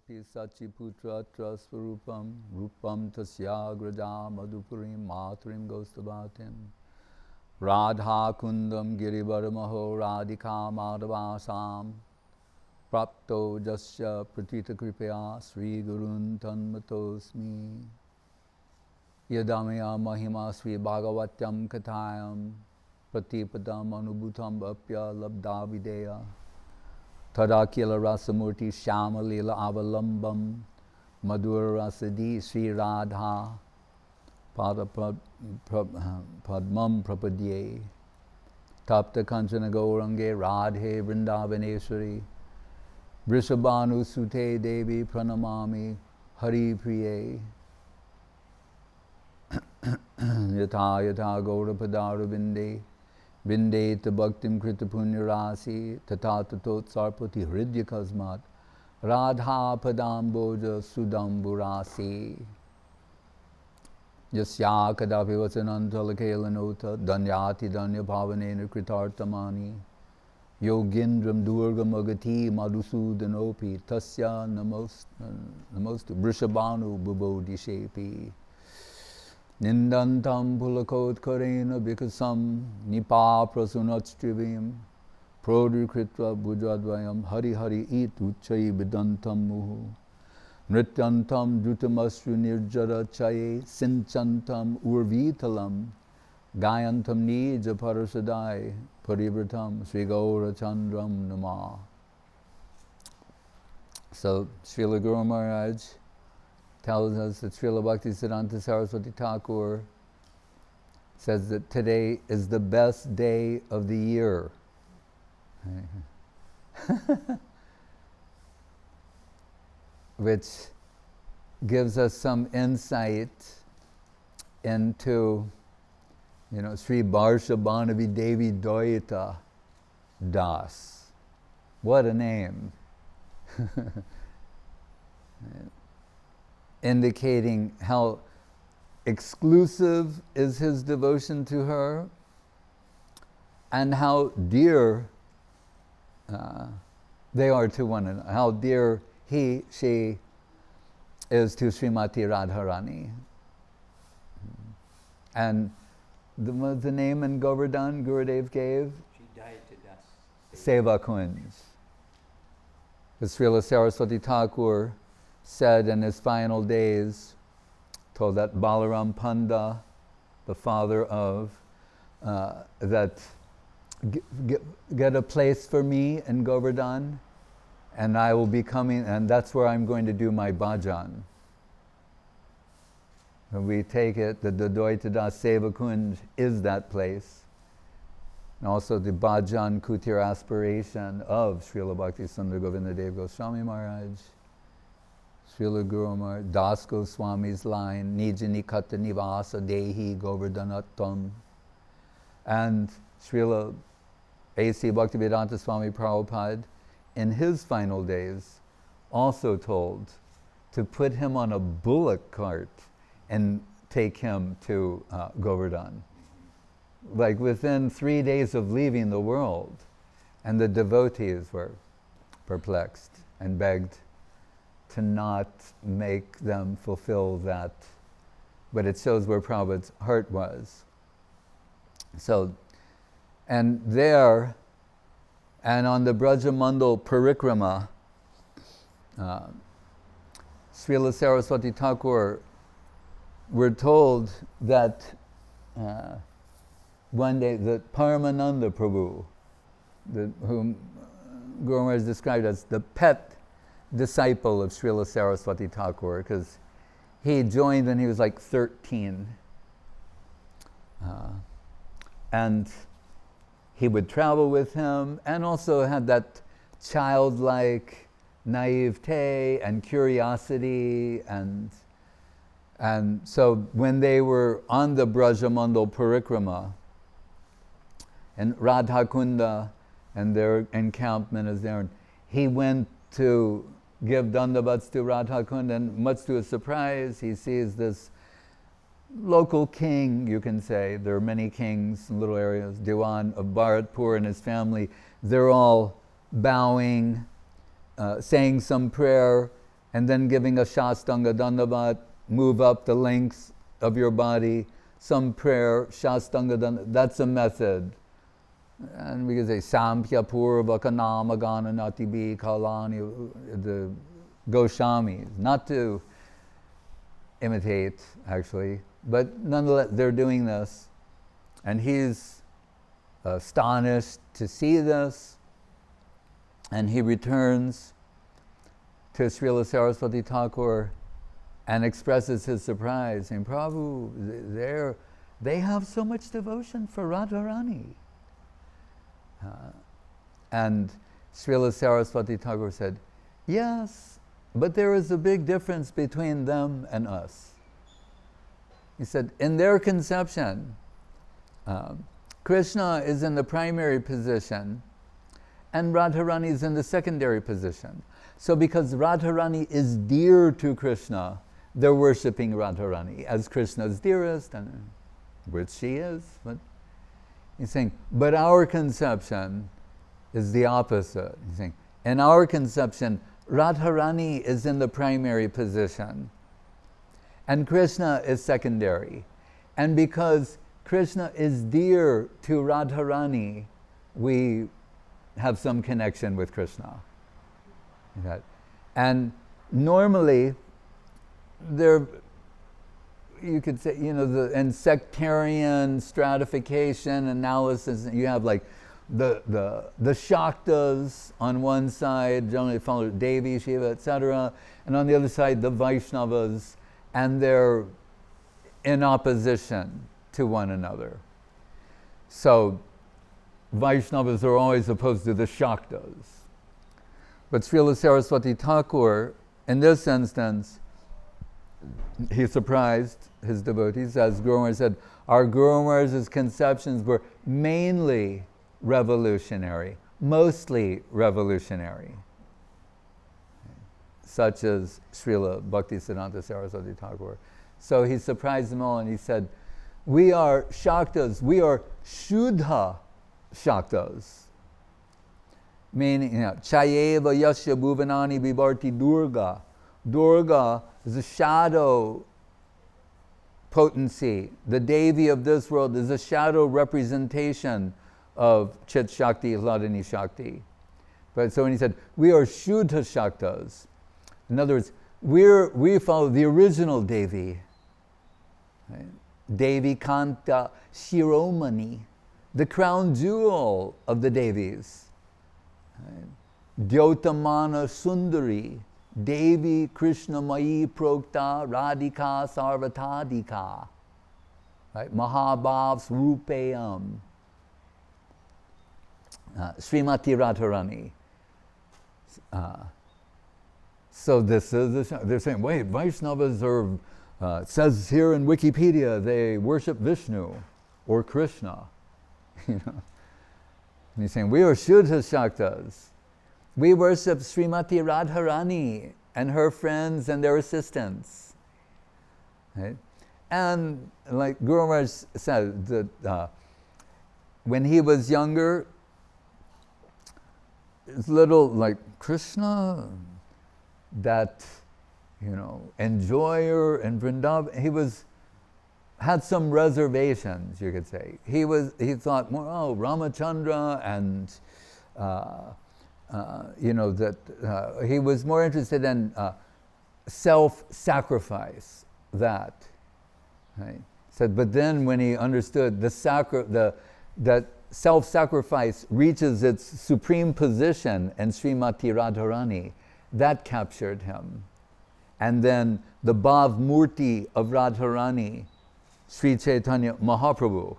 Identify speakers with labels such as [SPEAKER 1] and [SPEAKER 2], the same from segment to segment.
[SPEAKER 1] Gopi Sachiputra Trasvarupam Rupam Tasyagraja Madhupurim Maturim Gostavatim Radha Kundam Girivaramaho Radhika Madhavasam Prapto Jasya Pratita Kripaya Sri Gurun Tanmatosmi Yadamaya Mahima Sri Bhagavatyam Kathayam Pratipadam Anubhutam Bhapya Labdha Videya Tadakila Rasamurti Shama Lila Avalambam Madhura Rasadi Sri Radha Pada Padmam Prapadye Tapta Kanchana Gaurange Radhe Vrindavaneshwari Vrishabhanu Sute Devi Pranamami Hari Priye Yatha Yatha Gaurapadara Vinde Vindeta Bhaktim Krita Punyarasi Tata Tatot Sarpati Hridya Kasmat Radha Padamboja Sudamburasi Yasya Kadapi Vasanantalakalanota Danyati Danya Bhavanena Kritartamani Yogindram Durga Magati Madhusudanopi Tasya Namostu Vrishabhanu Bubodhishepi Nindantam Pulakot Karena Bikasam Nipa Prasunatstrivim Prodrikritva Bujadvayam Hari Hari It Uchai Vidantam Muhu Nrityantam Drutamasru Nirjara Chaye Sinchantam Urvitalam Gayantam Nija Parasadai Parivrtam Sri Gaura Chandram Nama. So Srila Guru Maharaj tells us that Srila Bhakti Siddhanta Saraswati Thakur says that today is the best day of the year. Which gives us some insight into, Sri Barsha Bhanavi Devi Doita Das. What a name. Indicating how exclusive is his devotion to her and how dear they are to one another, how dear she is to Srimati Radharani. And the name in Govardhan Gurudev gave?
[SPEAKER 2] She died to dust.
[SPEAKER 1] Seva Kunj. Srila Saraswati Thakur said in his final days, told that Balaram Panda, the father of, that get a place for me in Govardhan, and I will be coming, and that's where I'm going to do my bhajan. And we take it that the Dvaitadas Seva Kunj is that place. And also the bhajan kutir aspiration of Srila Bhakti Sundar Govinda Dev Goswami Maharaj, Srila Guru Maharaj, Das Goswami's line, Nijani Kata Nivasa Dehi Govardhanatam, and Srila A.C. Bhaktivedanta Swami Prabhupada, in his final days, also told to put him on a bullock cart and take him to Govardhan. Like within 3 days of leaving the world, and the devotees were perplexed and begged to not make them fulfill that. But it shows where Prabhupada's heart was. So, and there, and on the Brajamandal Parikrama, Srila Saraswati Thakur, we're told that one day that Paramananda Prabhu, whom Guru Maharaj described as the pet disciple of Srila Saraswati Thakur, because he joined when he was like 13. And he would travel with him and also had that childlike naivete and curiosity. And so when they were on the Brajamandal Parikrama, and Radhakunda and their encampment is there, and he went to give dandavats to Radhakunda, and much to his surprise, he sees this local king, you can say. There are many kings in little areas. Diwan of Bharatpur and his family, they're all bowing, saying some prayer, and then giving a Shastanga Dandavat, move up the length of your body, some prayer, Shastanga Dandavat, that's a method. And we can say, Sampya Purvaka Namagana Natibi Kalani, the Goswamis, not to imitate, actually, but nonetheless, they're doing this. And he's astonished to see this, and he returns to Srila Saraswati Thakur and expresses his surprise, saying, Prabhu, they have so much devotion for Radharani. And Srila Saraswati Thakur said, yes, but there is a big difference between them and us. He said, in their conception, Krishna is in the primary position and Radharani is in the secondary position. So because Radharani is dear to Krishna, they're worshipping Radharani as Krishna's dearest, and which she is. But he's saying, but our conception is the opposite. He's saying, in our conception, Radharani is in the primary position and Krishna is secondary. And because Krishna is dear to Radharani, we have some connection with Krishna. And normally, there, you could say, in sectarian stratification analysis, you have like the Shaktas on one side, generally followed Devi, Shiva, etc., and on the other side, the Vaishnavas, and they're in opposition to one another. So Vaishnavas are always opposed to the Shaktas. But Srila Saraswati Thakur, in this instance, he surprised his devotees, as Guru Maharaj said, our Guru Maharaj's conceptions were mainly revolutionary, mostly revolutionary, such as Srila Bhakti Siddhanta Saraswati Thakur. So he surprised them all and he said, we are Shaktas, we are Shuddha Shaktas. Meaning, Chayeva Yasya Bhuvanani Vibharti Durga. Durga is a shadow potency. The Devi of this world is a shadow representation of Chit Shakti, Hladini Shakti. But so when he said, we are Shuddha Shaktas, in other words, we follow the original Devi. Right? Devi Kanta Shiromani, the crown jewel of the Devis. Right? Dyotamana Sundari, Devi Krishna Mai Prokta Radhika Sarvatadika. Right? Maha-bhav Rupeyam. Srimati Radharani. So this is, they're saying, wait, Vaishnavas are, says here in Wikipedia, they worship Vishnu or Krishna. And he's saying, we are Shuddha Shaktas. We worship Srimati Radharani and her friends and their assistants. Right? And like Guru Maharaj said, that when he was younger, it's little like Krishna, that, enjoyer in Vrindavan, he had some reservations, you could say. He thought more, Ramachandra and, he was more interested in self-sacrifice, that. Right? Said, but then when he understood that self-sacrifice reaches its supreme position in Srimati Radharani, that captured him. And then the Bhav Murti of Radharani, Sri Chaitanya Mahaprabhu,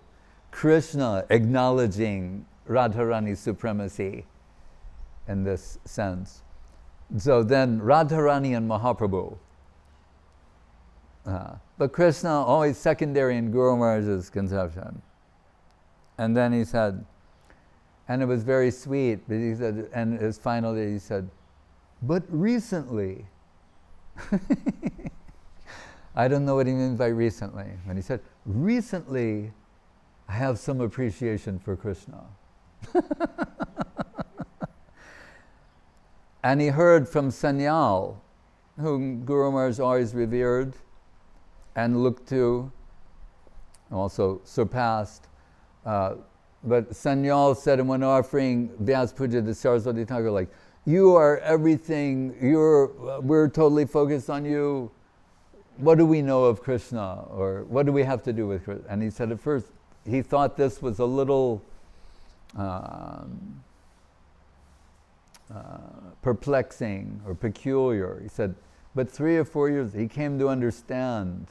[SPEAKER 1] Krishna acknowledging Radharani's supremacy in this sense. So then Radharani and Mahaprabhu. But Krishna always secondary in Guru Maharaj's conception. And then he said, and it was very sweet, but he said, and his final day he said, but recently, I don't know what he means by recently. When he said, recently, I have some appreciation for Krishna. And he heard from Sanyal whom Guru Maharaj always revered and looked to, also surpassed. But Sanyal said in one offering, Vyas Puja to Saraswati Thakur, like, you are everything, we're totally focused on you. What do we know of Krishna? Or what do we have to do with Krishna? And he said at first, he thought this was a little perplexing or peculiar. He said, but 3 or 4 years, he came to understand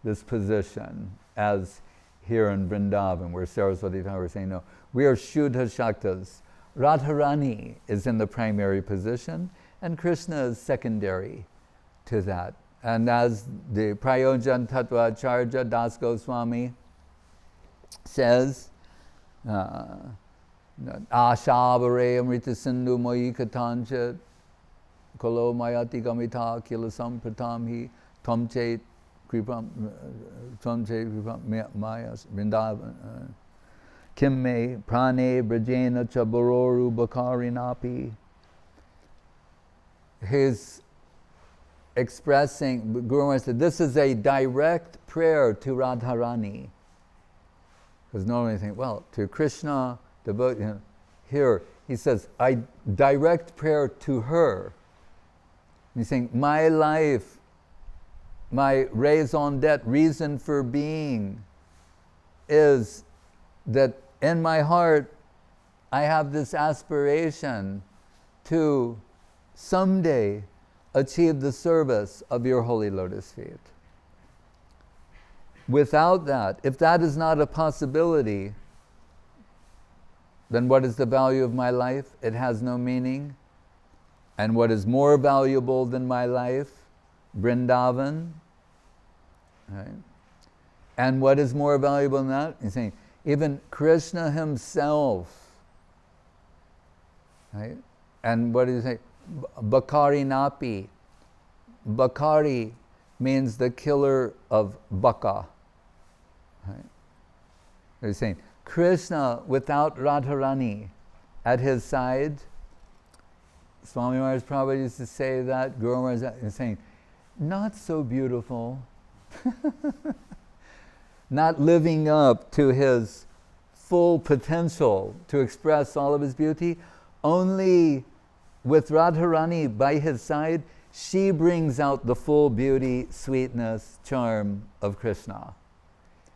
[SPEAKER 1] this position as here in Vrindavan, where Saraswati Thakur was saying, no, we are Shuddha Shaktas. Radharani is in the primary position, and Krishna is secondary to that. And as the Prayojan Tattva Acharya Das Goswami says, Ashabare Amrita Sindhu Moyi Katanchit Kolo Mayati Gamita Kilasam Pratamhi Tomchet Kripam Mayas Vrindavan Kimme Prane Brajena Chabororu Bakarinapi. His expressing, Guru Maharaj said, this is a direct prayer to Radharani. Because normally you think, well, to Krishna, devote, here, he says, I direct prayer to her. And he's saying, my life, my raison d'etre, reason for being, is that in my heart, I have this aspiration to someday achieve the service of your holy lotus feet. Without that, if that is not a possibility, then what is the value of my life? It has no meaning. And what is more valuable than my life? Vrindavan. Right? And what is more valuable than that? He's saying, even Krishna himself. Right? And what does he say? Bakari Napi. Bakari means the killer of Baka. Right? They're saying, Krishna without Radharani at his side, Swami Maharaj Prabhupada used to say that, Guru Maharaj is saying, not so beautiful, not living up to his full potential to express all of his beauty, only with Radharani by his side, she brings out the full beauty, sweetness, charm of Krishna.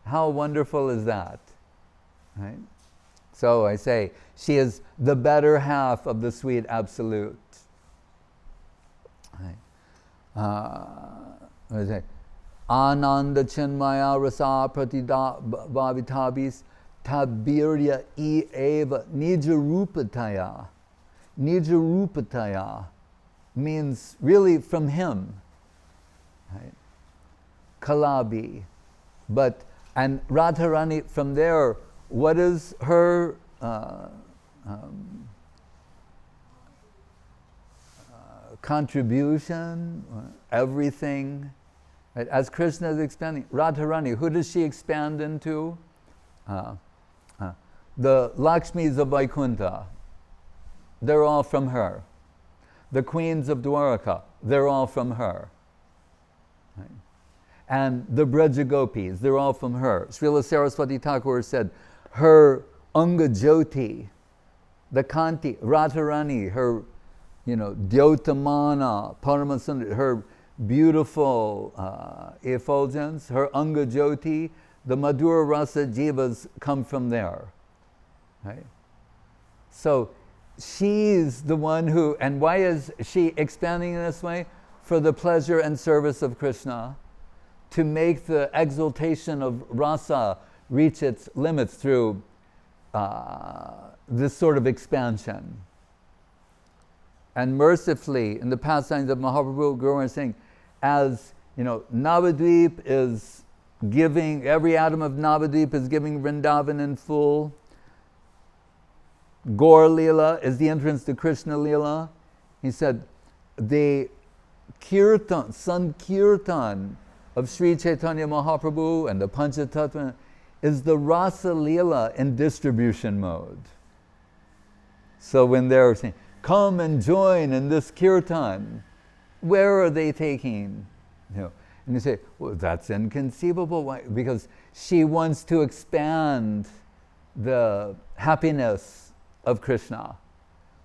[SPEAKER 1] How wonderful is that? Right? So I say, she is the better half of the sweet absolute. Right? What does it say? Ananda chinmaya rasa pratida bhavitabis tabirya e eva nijarupataya. Nijarupataya means really from him. Right? Kalabi. But, and Radharani from there, what is her contribution? Everything. Right? As Krishna is expanding, Radharani, who does she expand into? The Lakshmis of Vaikuntha, they're all from her. The queens of Dwaraka, they're all from her. Right? And the Braja Gopis, they're all from her. Srila Saraswati Thakur said, her Anga Jyoti, the Kanti, Radharani, her, Dyotamana, Paramasundari, her beautiful effulgence, her Anga Jyoti, the Madhura Rasa Jivas come from there. Right? So she's the one who, and why is she expanding in this way? For the pleasure and service of Krishna, to make the exaltation of rasa reach its limits through this sort of expansion. And mercifully, in the pastimes of Mahaprabhu, Guru is saying, as Navadvip is giving, every atom of Navadvip is giving Vrindavan in full. Gaur Leela is the entrance to Krishna Leela. He said, the Kirtan, Sankirtan of Sri Chaitanya Mahaprabhu and the Panchatattva is the Rasa Leela in distribution mode. So when they're saying, come and join in this Kirtan, Where are they taking? And you say, well, that's inconceivable. Why? Because she wants to expand the happiness of Krishna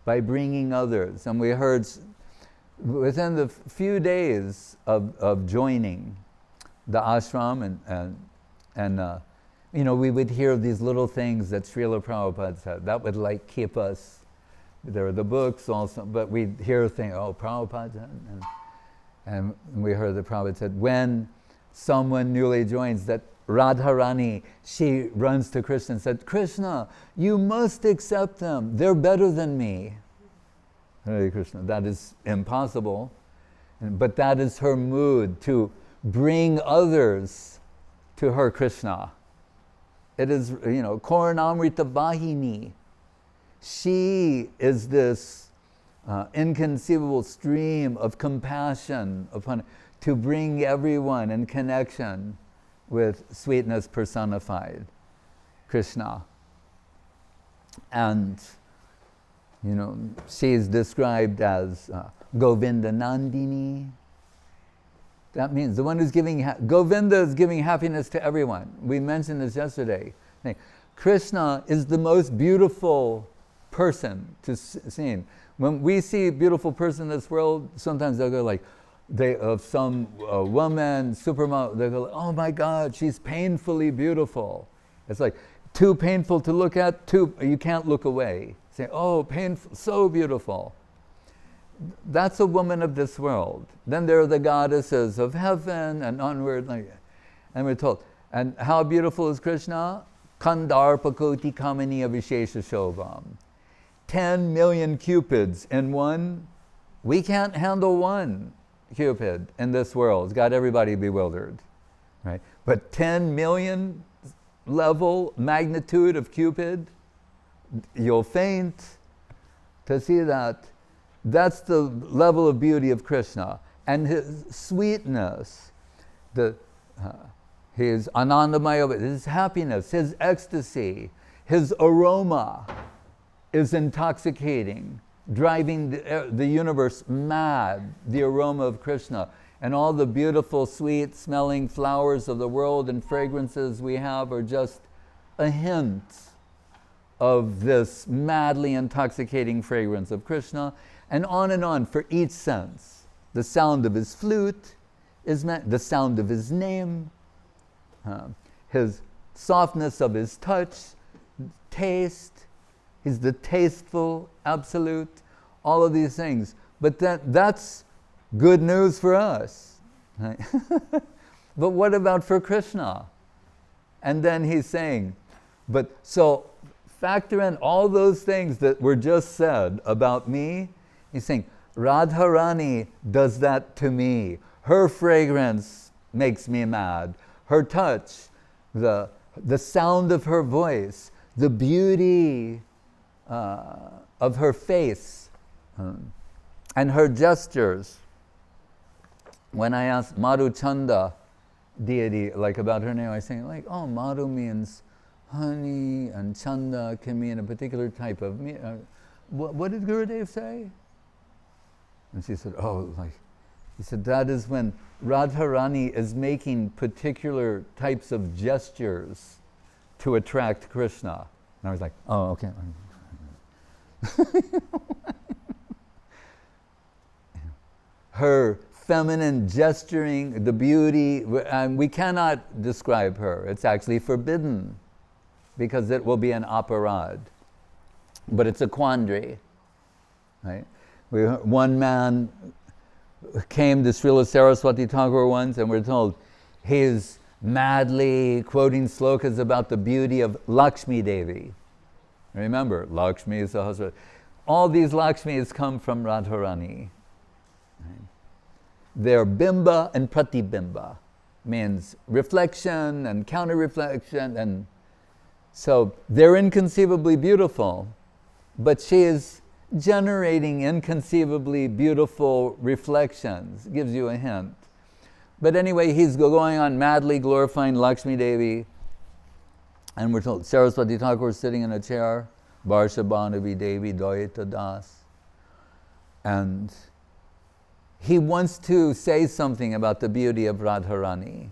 [SPEAKER 1] by bringing others. And we heard within the few days of joining the ashram and we would hear these little things that Srila Prabhupada said. That would keep us. There are the books also, but we'd hear things, Prabhupada said, and we heard that Prabhupada said, when someone newly joins, that Radharani, she runs to Krishna and said, Krishna, you must accept them. They're better than me. Hare Krishna. That is impossible. But that is her mood, to bring others to her Krishna. It is, Koranamrita Vahini. She is this inconceivable stream of compassion to bring everyone in connection with sweetness personified, Krishna. And, she is described as Govinda Nandini. That means the one who's giving, Govinda is giving happiness to everyone. We mentioned this yesterday. Krishna is the most beautiful person to see. When we see a beautiful person in this world, sometimes they'll go of some woman, supermodel, they go, oh my God, she's painfully beautiful. It's too painful to look at, you can't look away. Say, oh, painful, so beautiful. That's a woman of this world. Then there are the goddesses of heaven and onward, and we're told. And how beautiful is Krishna? Gandharvika kamaniya vishesha shobham. 10 million cupids in one. We can't handle one cupid in this world. It's got everybody bewildered, right? But 10 million level magnitude of cupid, you'll faint to see that. That's the level of beauty of Krishna. And his sweetness, his anandamaya, his happiness, his ecstasy, his aroma is intoxicating, driving the universe mad, the aroma of Krishna. And all the beautiful, sweet smelling flowers of the world and fragrances we have are just a hint of this madly intoxicating fragrance of Krishna. And on for each sense. The sound of his flute is the sound of his name, his softness of his touch, taste. He's the tasteful absolute, all of these things. But that's good news for us. Right? But what about for Krishna? And then he's saying, so factor in all those things that were just said about me. He's saying, Radharani does that to me. Her fragrance makes me mad. Her touch, the sound of her voice, the beauty of her face, and her gestures. When I asked Madhu Chanda deity, about her name, I was saying, Madhu means honey, and Chanda can mean a particular type of meat. What did Gurudev say? And she said, he said, that is when Radharani is making particular types of gestures to attract Krishna. And I was like, oh, okay. Her feminine gesturing, the beauty, we cannot describe her. It's actually forbidden because it will be an aparad. But it's a quandary, right? One man came to Srila Saraswati Thakur once, and we're told he's madly quoting slokas about the beauty of Lakshmi Devi. Remember, Lakshmi is the husband. All these Lakshmis come from Radharani. Right? They're bimba and pratibimba, means reflection and counter-reflection, and so they're inconceivably beautiful, but she is generating inconceivably beautiful reflections. Gives you a hint. But anyway, he's going on madly glorifying Lakshmi Devi, and we're told Saraswati Thakur is sitting in a chair, Varshabhanavi Devi Dvaita Das, and he wants to say something about the beauty of Radharani,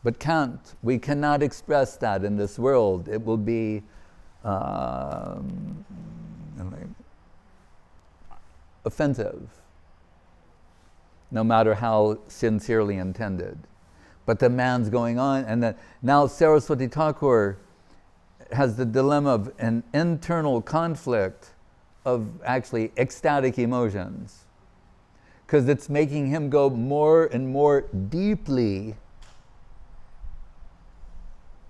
[SPEAKER 1] but can't. We cannot express that in this world. It will be offensive, no matter how sincerely intended. But the man's going on, and then now Saraswati Thakur has the dilemma of an internal conflict of actually ecstatic emotions, because it's making him go more and more deeply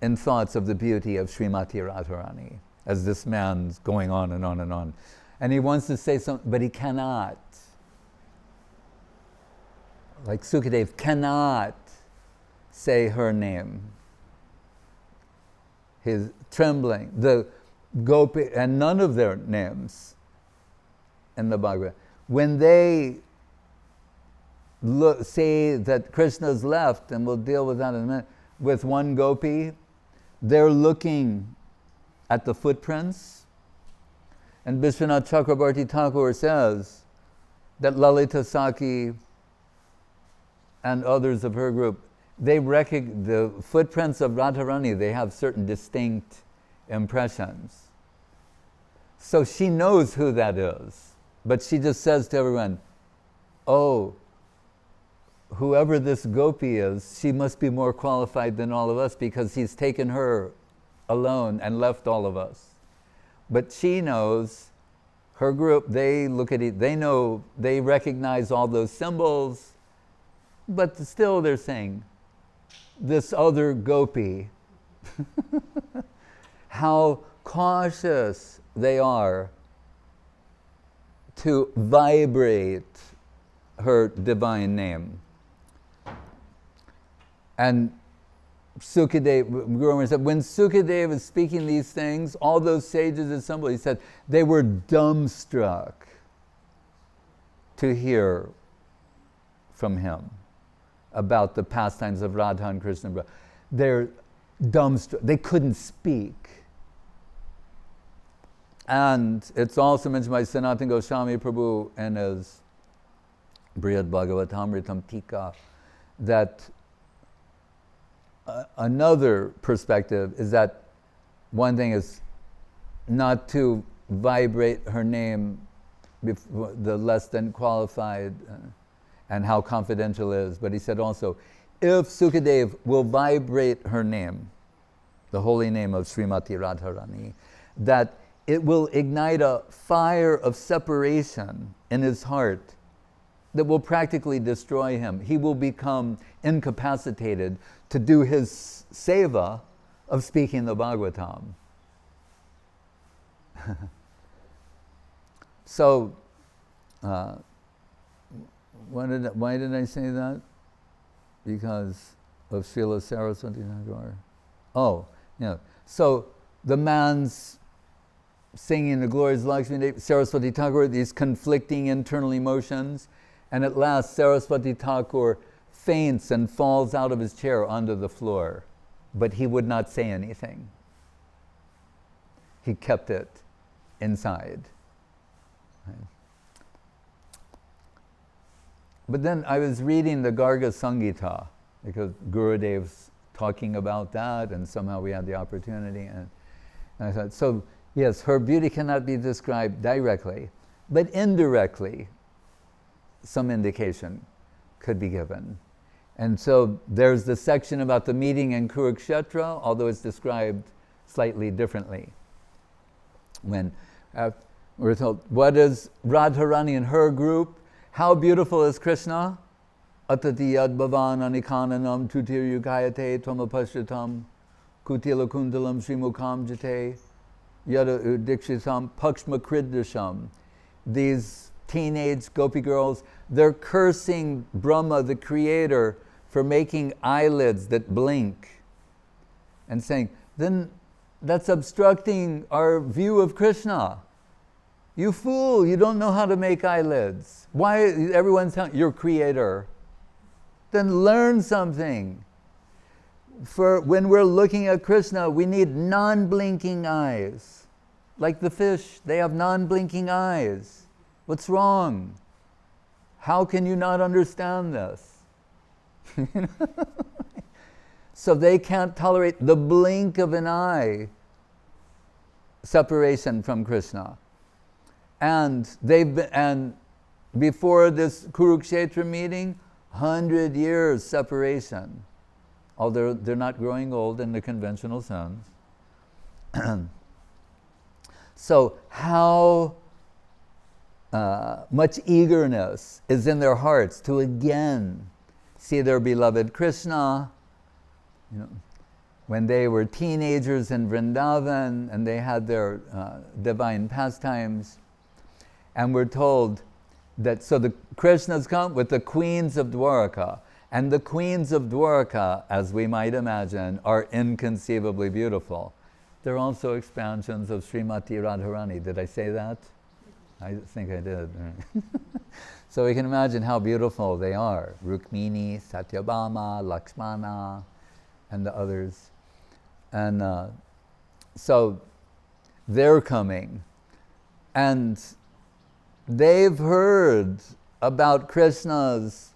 [SPEAKER 1] in thoughts of the beauty of Srimati Radharani, as this man's going on and on and on. And he wants to say something, but he cannot. Like Sukadev cannot say her name. He's trembling. The Gopi, and none of their names in the Bhagavad. When they say that Krishna's left, and we'll deal with that in a minute, with one Gopi, they're looking at the footprints. And Vishwanath Chakrabarti Thakur says that Lalita Saki and others of her group, they recognize the footprints of Radharani, they have certain distinct impressions. So she knows who that is, but she just says to everyone, oh, whoever this Gopi is, she must be more qualified than all of us because he's taken her alone and left all of us. But she knows, her group, they look at it, they know, they recognize all those symbols, but still they're saying, this other Gopi, how cautious they are to vibrate her divine name. And Sukadev, Guru said, when Sukadev is speaking these things, all those sages assembled, he said, they were dumbstruck to hear from him about the pastimes of Radha and Krishna. They're dumbstruck, they couldn't speak. And it's also mentioned by Sanatana Goswami Prabhu in his Brihad Bhagavatamritam Tika that another perspective is that one thing is not to vibrate her name before the less than qualified and how confidential it is. But he said also, if Sukadev will vibrate her name, the holy name of Srimati Radharani, that it will ignite a fire of separation in his heart that will practically destroy him. He will become incapacitated to do his seva of speaking the Bhagavatam. So, why did I say that? Because of Srila Saraswati Thakur. Oh, yeah. So the man's singing the glories of Lakshmi Devi, Saraswati Thakur, these conflicting internal emotions, and at last Saraswati Thakur faints and falls out of his chair onto the floor, but he would not say anything. He kept it inside. Right. But then I was reading the Garga Sangita, because Gurudev's talking about that, and somehow we had the opportunity, and I thought, so yes, her beauty cannot be described directly, but indirectly, some indication could be given. And so there's the section about the meeting in Kurukshetra, although it's described slightly differently. When we're told, what is Radharani and her group? How beautiful is Krishna? Atati yad bhavan anikananam tutir yukayate tvamapashyatam kutila kundalam srimukam jate yada udikshitam pakshma kriddasham. These teenage gopi girls, they're cursing Brahma, the creator, for making eyelids that blink and saying, then that's obstructing our view of Krishna. You fool, you don't know how to make eyelids. Why everyone's telling you're creator? Then learn something. For when we're looking at Krishna, we need non-blinking eyes. Like the fish, they have non-blinking eyes. What's wrong? How can you not understand this? So they can't tolerate the blink of an eye separation from Krishna. And before this Kurukshetra meeting, 100 years separation. Although they're not growing old in the conventional sense. So how much eagerness is in their hearts to again see their beloved Krishna. When they were teenagers in Vrindavan and they had their divine pastimes, and we're told that, so the Krishnas come with the queens of Dwaraka, and the queens of Dwaraka, as we might imagine, are inconceivably beautiful. They're also expansions of Srimati Radharani. Did I say that? I think I did. So we can imagine how beautiful they are. Rukmini, Satyabhama, Lakshmana, and the others. And so they're coming. And they've heard about Krishna's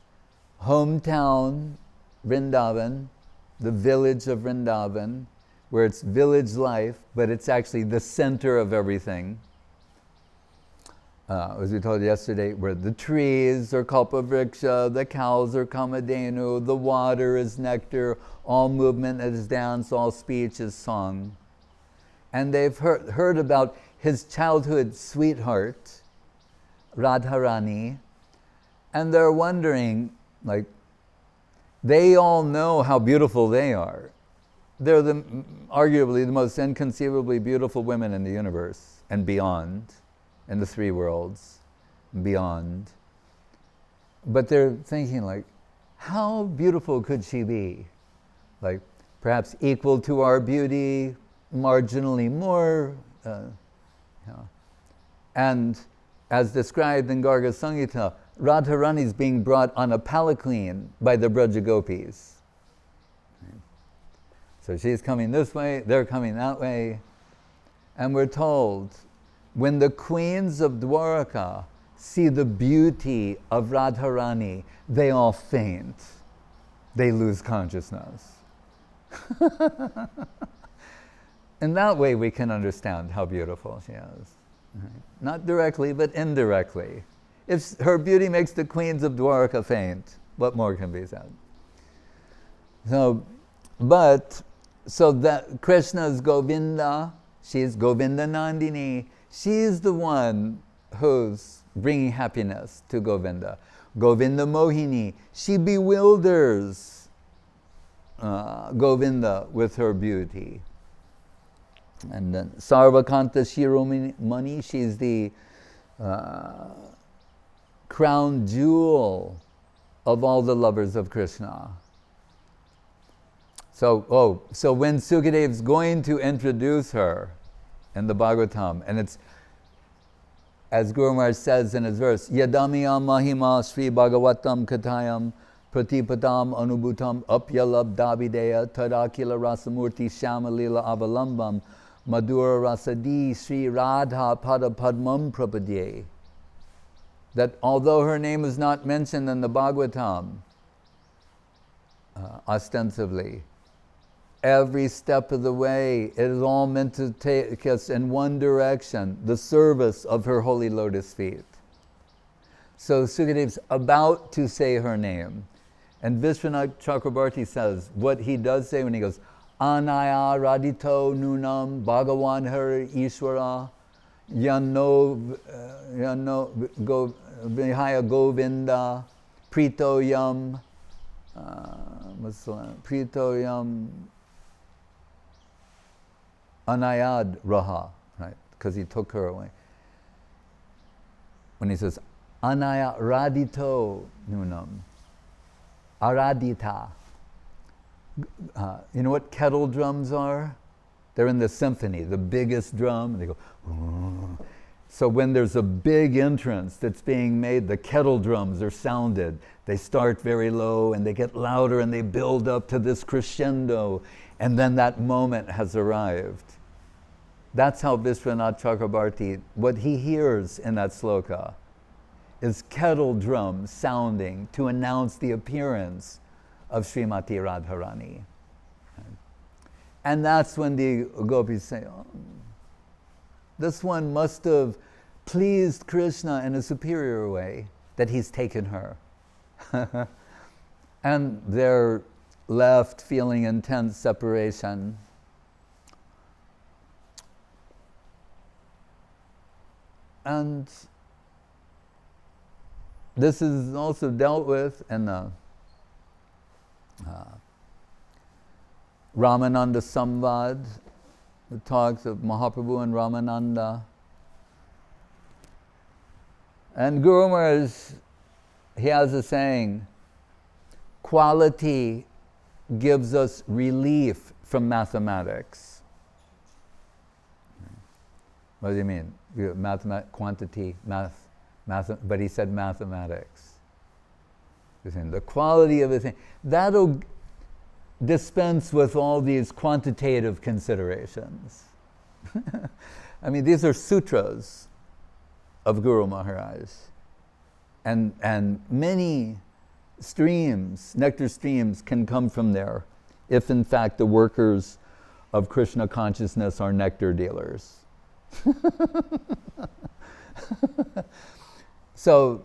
[SPEAKER 1] hometown, Vrindavan, the village of Vrindavan, where it's village life, but it's actually the center of everything. As we told yesterday, where the trees are kalpavriksha, the cows are kamadhenu, the water is nectar, all movement is dance, all speech is song. And they've heard about his childhood sweetheart, Radharani, and they're wondering, like, they all know how beautiful they are. They're arguably the most inconceivably beautiful women in the universe and beyond, in the three worlds, beyond. But they're thinking, like, how beautiful could she be? Like, perhaps equal to our beauty, marginally more. And as described in Garga Samhita, Radharani is being brought on a palanquin by the Braja Gopis. So she's coming this way, they're coming that way. And we're told, when the queens of Dwaraka see the beauty of Radharani, they all faint. They lose consciousness. In that way, we can understand how beautiful she is. Not directly, but indirectly. If her beauty makes the queens of Dwaraka faint, what more can be said? So that Krishna's Govinda, she's Govinda Nandini, she's the one who's bringing happiness to Govinda. Govinda Mohini, she bewilders Govinda with her beauty. And then Sarvakanta Shiromani, she's the crown jewel of all the lovers of Krishna. So when Sukadev's going to introduce her in the Bhagavatam, and it's, as Guru Maharaj says in his verse, Yadamiyam Mahima Sri Bhagavatam Katayam Pratipadam Anubhutam Apyalabdabideya Tadakila Rasamurti Shamalila Avalambam Madhura Rasadi Sri Radha Pada Padmam Prapadye. That although her name is not mentioned in the Bhagavatam, ostensibly, every step of the way, it is all meant to take us in one direction, the service of her holy lotus feet. So Sukadev's about to say her name. And Vishwanath Chakrabarti says, what he does say when he goes, Anaya Radito Nunam Bhagavan Hari Ishwara Yanno Vihaya Govinda Pritoyam Pritoyam Anayad Raha, right? Because he took her away. When he says Anaya Radito Nunam Aradita. You know what kettle drums are? They're in the symphony, the biggest drum, and they go, "Ooh." So when there's a big entrance that's being made, the kettle drums are sounded. They start very low and they get louder and they build up to this crescendo, and then that moment has arrived. That's how Vishwanath Chakrabarti, what he hears in that sloka, is kettle drums sounding to announce the appearance of Srimati Radharani. And that's when the gopis say, oh, this one must have pleased Krishna in a superior way that he's taken her. And they're left feeling intense separation. And this is also dealt with in the Ramananda Samvad, the talks of Mahaprabhu and Ramananda. And Guru Maharaj, he has a saying, quality gives us relief from mathematics. What do you mean? Quantity, math, but he said mathematics. The quality of a thing, that'll dispense with all these quantitative considerations. I mean, these are sutras of Guru Maharaj. And many streams, nectar streams, can come from there if in fact the workers of Krishna consciousness are nectar dealers. So,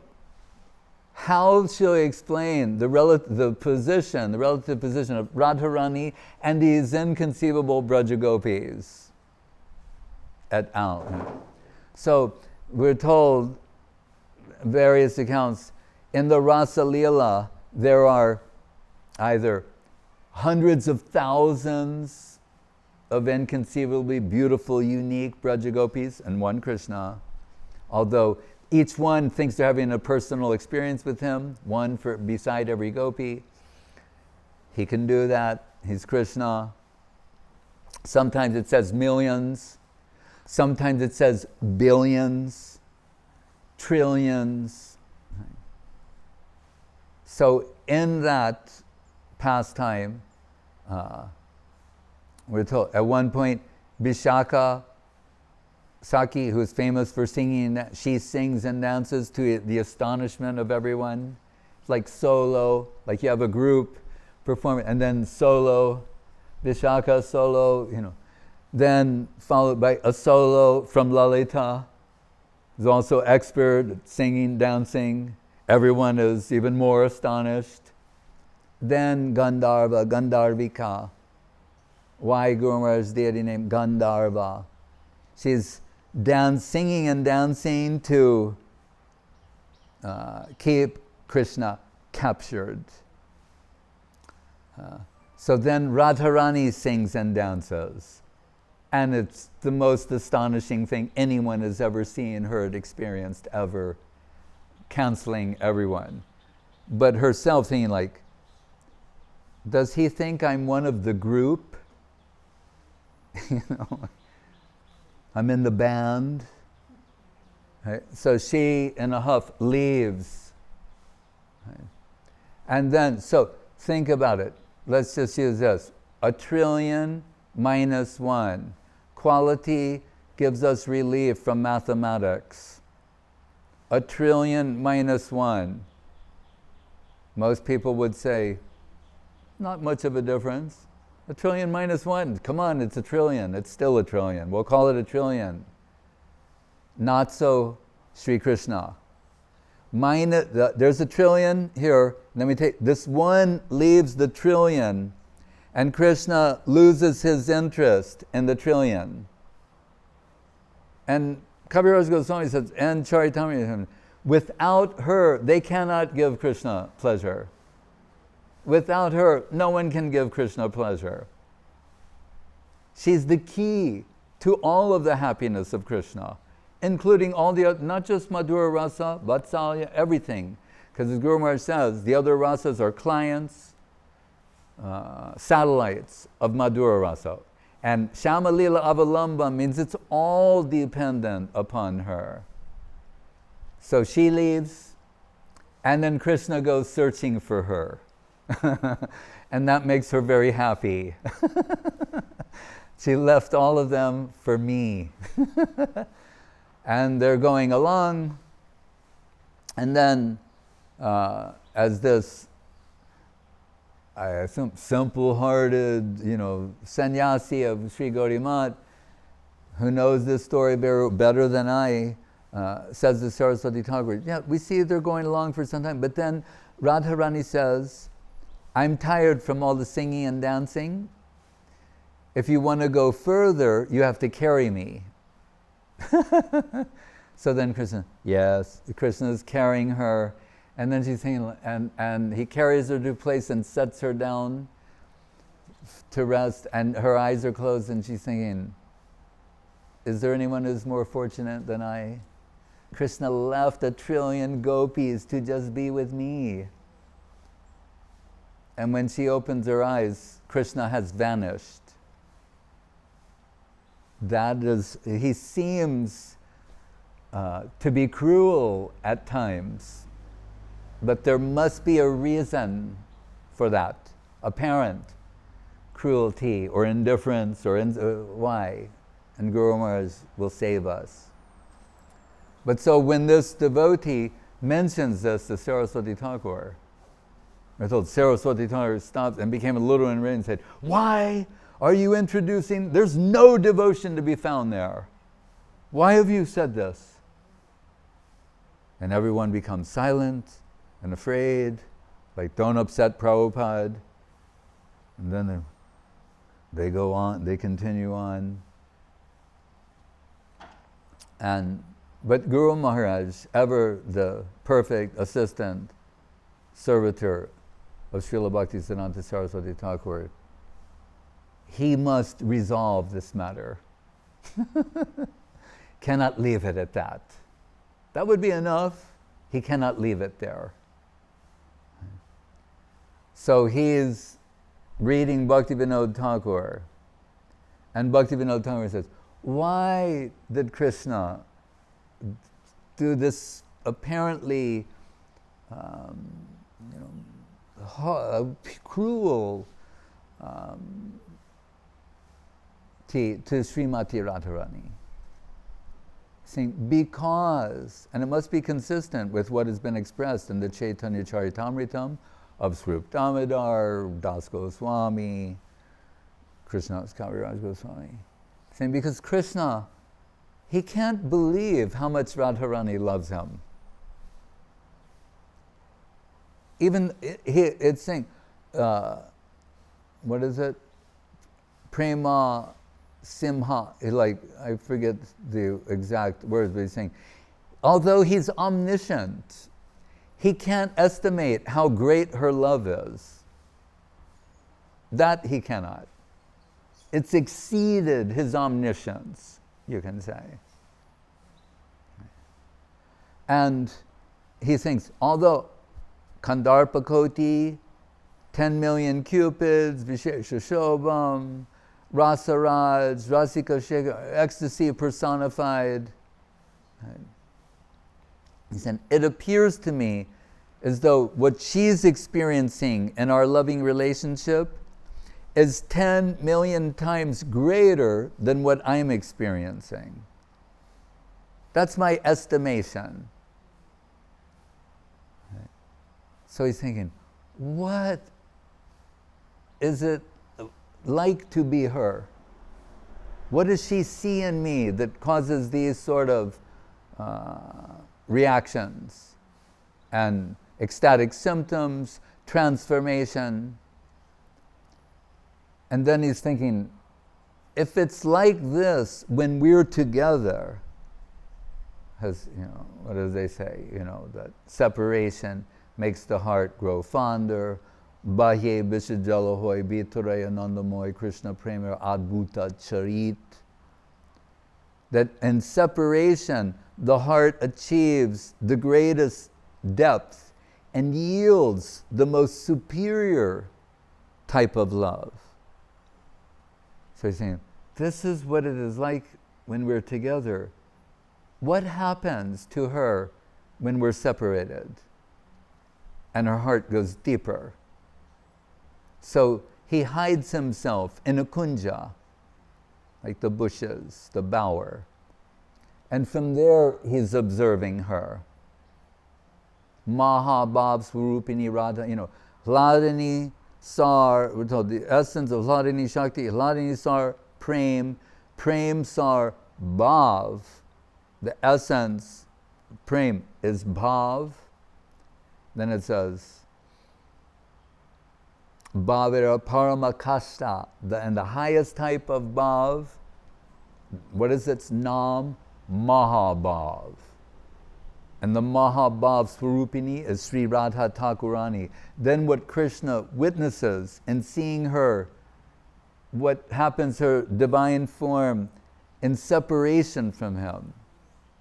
[SPEAKER 1] how shall we explain the relative position of Radharani and these inconceivable Braja Gopis et al.? So, we're told various accounts in the Rasa Leela there are either hundreds of thousands of inconceivably beautiful, unique Braja Gopis and one Krishna, although each one thinks they're having a personal experience with him, one for beside every gopi. He can do that. He's Krishna. Sometimes it says millions. Sometimes it says billions, trillions. So in that pastime, we're told at one point, Vishaka Saki, who's famous for singing, she sings and dances to the astonishment of everyone. It's like solo, like you have a group performing, and then solo, Vishaka solo, Then followed by a solo from Lalita, who's also expert at singing, dancing. Everyone is even more astonished. Then Gandharvika. Why Guru Maharaj's deity name Gandharva? She's singing and dancing to keep Krishna captured. So then Radharani sings and dances. And it's the most astonishing thing anyone has ever seen, heard, experienced, ever, canceling everyone. But herself thinking like, does he think I'm one of the group? I'm in the band. Right? So she, in a huff, leaves. Right? And then, so think about it. Let's just use this. 1 trillion minus 1. Quality gives us relief from mathematics. 1 trillion minus 1. Most people would say, not much of a difference. 1 trillion minus 1. Come on, it's 1 trillion. It's still 1 trillion. We'll call it 1 trillion. Not so Sri Krishna. There's 1 trillion here. Let me take this 1 leaves the trillion, and Krishna loses his interest in the trillion. And Kaviraj Goswami says, and Charitamrita, without her, they cannot give Krishna pleasure. Without her, no one can give Krishna pleasure. She's the key to all of the happiness of Krishna, including all the other, not just Madhura Rasa, Vatsalya, everything. Because as Guru Maharaj says, the other rasas are clients, satellites of Madhura Rasa. And Shyamalila Avalamba means it's all dependent upon her. So she leaves, and then Krishna goes searching for her. And that makes her very happy. She left all of them for me. And they're going along, And then, as this, I assume, simple-hearted, sannyasi of Sri Gaurimat, who knows this story better than I, says to Saraswati Thakur, yeah, we see they're going along for some time, but then Radharani says, I'm tired from all the singing and dancing. If you want to go further, you have to carry me. So then Krishna, yes, Krishna is carrying her, and then she's singing, and he carries her to a place and sets her down to rest, and her eyes are closed, and she's singing, is there anyone who's more fortunate than I? Krishna left 1 trillion gopis to just be with me. And when she opens her eyes, Krishna has vanished. That is, he seems to be cruel at times, but there must be a reason for that, apparent cruelty or indifference or why, and Guru Maharaj will save us. But so when this devotee mentions this to Saraswati Thakur, we're told Saraswati Thakur stopped and became a little enraged and said, why are you introducing, there's no devotion to be found there. Why have you said this? And everyone becomes silent and afraid, like don't upset Prabhupada. And then they go on, they continue on. But Guru Maharaj, ever the perfect assistant, servitor of Srila Bhaktisiddhanta Saraswati Thakur, he must resolve this matter. Cannot leave it at that. That would be enough. He cannot leave it there. So he is reading Bhaktivinoda Thakur, and Bhaktivinoda Thakur says, why did Krishna do this apparently cruel to Srimati Radharani? Saying, because, and it must be consistent with what has been expressed in the Chaitanya Charitamritam of Swarup Damodar, Das Goswami, Krishnadas Kaviraj Goswami. Saying, because Krishna, he can't believe how much Radharani loves him. Even, it's saying, what is it? Prema Simha, like, I forget the exact words, but he's saying, although he's omniscient, he can't estimate how great her love is. That he cannot. It's exceeded his omniscience, you can say. And he thinks, although Gandharvika, 10 million cupids, Vishesha Shobham, Rasaraj, Rasika Shekhar, ecstasy personified. He said, it appears to me as though what she's experiencing in our loving relationship is 10 million times greater than what I'm experiencing. That's my estimation. So he's thinking, what is it like to be her? What does she see in me that causes these sort of reactions and ecstatic symptoms, transformation? And then he's thinking, if it's like this when we're together, as what do they say? That separation makes the heart grow fonder. Bahye Bishajalahoy Bituraya Nandamoy Krishna Premier Adbhuta Charit. That in separation, the heart achieves the greatest depth and yields the most superior type of love. So he's saying, this is what it is like when we're together. What happens to her when we're separated? And her heart goes deeper. So he hides himself in a kunja, like the bushes, the bower. And from there, he's observing her. Maha-bhav Swarupini Radha, Hladini Sar, we're told the essence of Hladini Shakti, Hladini Sar Prem, Prem Sar Bhav, the essence, Prem is Bhav. Then it says, Bhavira Paramakashta, and the highest type of Bhav, what is its Nam? Maha-bhav. And the Maha-bhav Swarupini is Sri Radha Thakurani. Then what Krishna witnesses in seeing her, what happens her divine form in separation from him.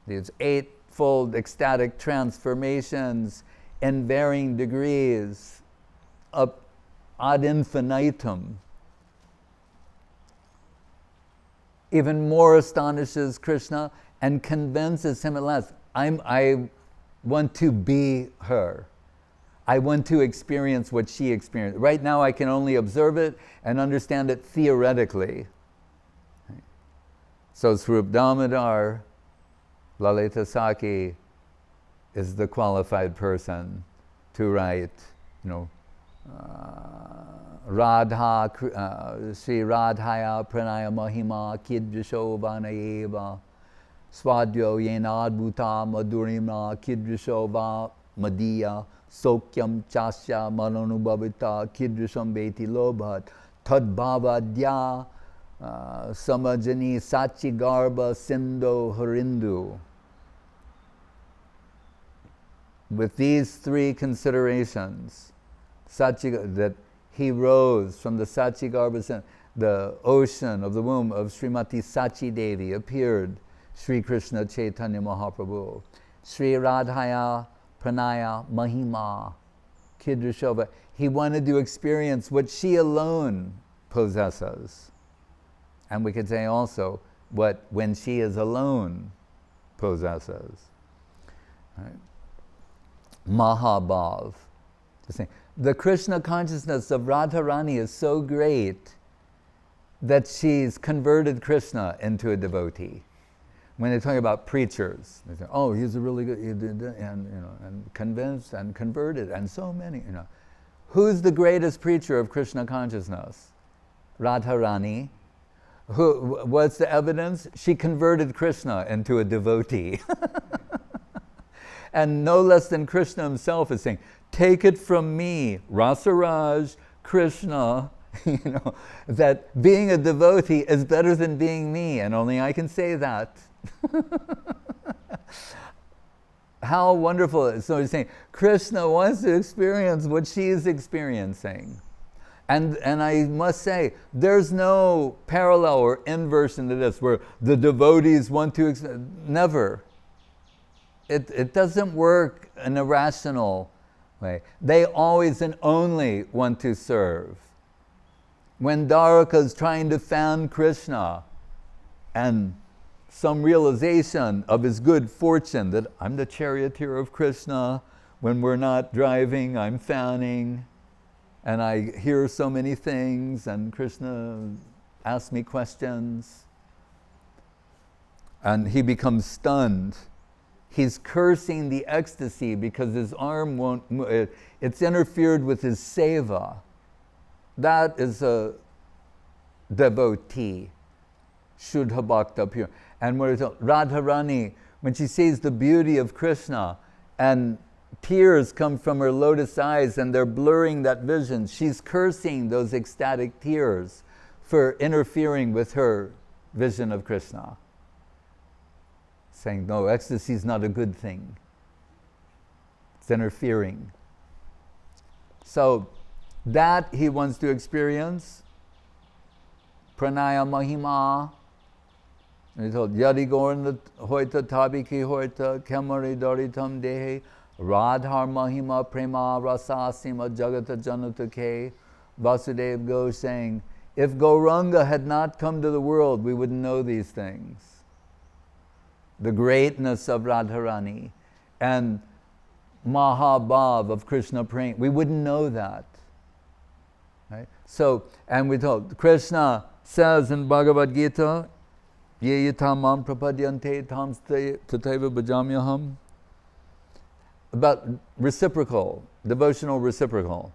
[SPEAKER 1] These eightfold ecstatic transformations in varying degrees, up ad infinitum. Even more astonishes Krishna and convinces him at last, I want to be her. I want to experience what she experienced. Right now I can only observe it and understand it theoretically. So Swarup Damodar, Lalita Saki, is the qualified person to write, Radha, Sri Radhaya Pranaya Mahima Kidrisho Vanayeva Swadyo Yena Adbhuta Madhurimna Kidrisho Va Madhya Sokyam Chasya Mananubhavita Kidrisham Beti Lobhat Tadbhavadya Samajani Sachi Garba Sindo Harindu. With these three considerations, that he rose from the Sachi-garbha, the ocean of the womb of Srimati Sachi Devi, appeared Sri Krishna Chaitanya Mahaprabhu. Sri Radhaya Pranaya Mahima Kidrishova. He wanted to experience what she alone possesses. And we could say also what when she is alone possesses. Right? Maha-bhav. The Krishna consciousness of Radharani is so great that she's converted Krishna into a devotee. When they talk about preachers, they say, "Oh, he's a really good," and convinced and converted, and so many. Who's the greatest preacher of Krishna consciousness? Radharani. What's the evidence? She converted Krishna into a devotee. And no less than Krishna himself is saying, "Take it from me, Rasaraj, Krishna, that being a devotee is better than being me, and only I can say that." How wonderful. So he's saying, Krishna wants to experience what she's experiencing. And I must say, there's no parallel or inversion to this, where the devotees want to never. It doesn't work in a rational way. They always and only want to serve. When Dwaraka is trying to fan Krishna, and some realization of his good fortune that I'm the charioteer of Krishna, when we're not driving, I'm fanning, and I hear so many things, and Krishna asks me questions, and he becomes stunned. He's cursing the ecstasy because his arm won't move. It's interfered with his seva. That is a devotee. Shuddha bhakta pure. And what is it? Radharani, when she sees the beauty of Krishna and tears come from her lotus eyes and they're blurring that vision, she's cursing those ecstatic tears for interfering with her vision of Krishna. Saying, no, ecstasy is not a good thing. It's interfering. So that he wants to experience. Pranaya Mahima. And he told, Yadi Gorna Hoita Tabiki Hoita Kemari Doritam Dehe Radhar Mahima Prema Rasasima Jagata Janata Ke. Vasudev Goswami saying, if Gauranga had not come to the world, we wouldn't know these things. The greatness of Radharani and Maha-bhav of Krishna praying, we wouldn't know that. Right? So, and we told, Krishna says in Bhagavad Gita, Ye yatam mam prapadyante tam tataiva bhajamyaham. about reciprocal, devotional reciprocal.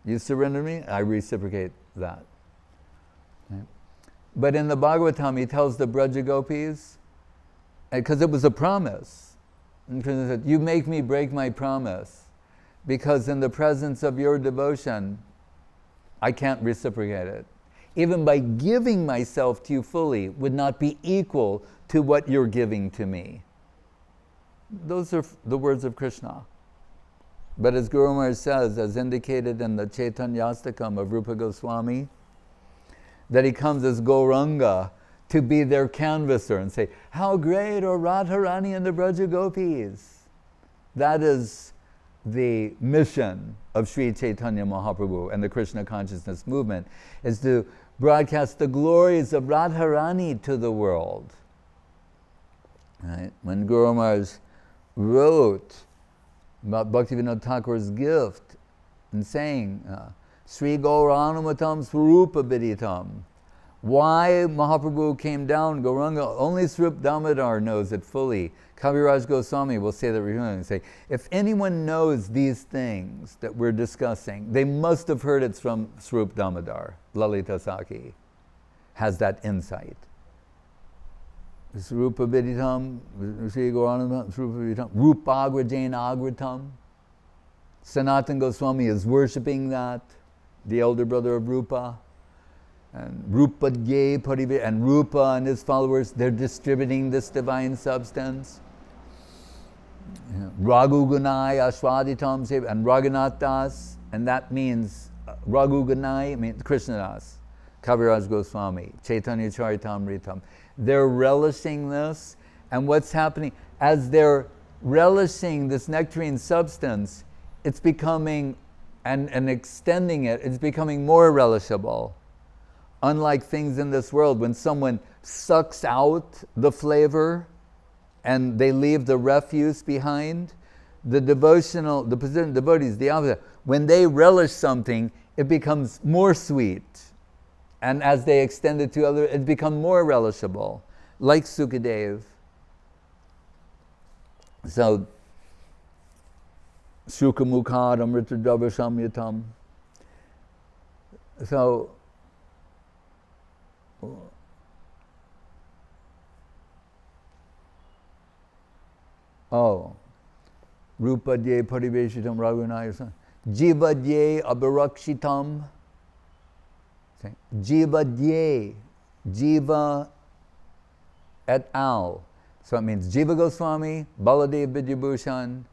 [SPEAKER 1] You surrender me, I reciprocate that. Right? But in the Bhagavatam, he tells the Braja Gopis, because it was a promise. And Krishna said, you make me break my promise, because in the presence of your devotion, I can't reciprocate it. Even by giving myself to you fully would not be equal to what you're giving to me. Those are the words of Krishna. But as Guru Maharaj says, as indicated in the Chaitanyastakam of Rupa Goswami, that he comes as Gauranga to be their canvasser and say, how great are Radharani and the Braja Gopis. That is the mission of Sri Chaitanya Mahaprabhu and the Krishna consciousness movement, is to broadcast the glories of Radharani to the world. Right? When Guru Maharaj wrote about Bhaktivinoda Thakur's gift and saying, Sri Gauranumatam Swarupa Viditam. Why Mahaprabhu came down, Gauranga, only Swarup Damodar knows it fully. Kaviraj Goswami will say that and say, if anyone knows these things that we're discussing, they must have heard it from Swarup Damodar. Lalita Saki has that insight. Swarupa Viditam, Sri Gauranumatam Swarupa Viditam, Rupagrajena Agratam. Sanatana Goswami is worshipping that, the elder brother of Rupa. And Rupa Gye Parive, and Rupa and his followers, they're distributing this divine substance. Raghu Gunai Ashwaditam Sev, and Raghunath Das, and that means Raghu Gunai means Krishna Das, Kaviraj Goswami, Chaitanya Charitamritam. They're relishing this, and what's happening as they're relishing this nectarine substance, it's becoming and extending it, it's becoming more relishable. Unlike things in this world, when someone sucks out the flavor and they leave the refuse behind, the persistent devotees, the opposite. When they relish something, it becomes more sweet. And as they extend it to others, it becomes more relishable, like Sukadev. So, Shukamukad Amrita Dabashamyatam. So, Rupadye Pariveshitam Raghunaya Jivadye Abhirakshitam. Jivadye, Jiva et al. So it means Jiva Goswami, Baladev Vidyabhushan,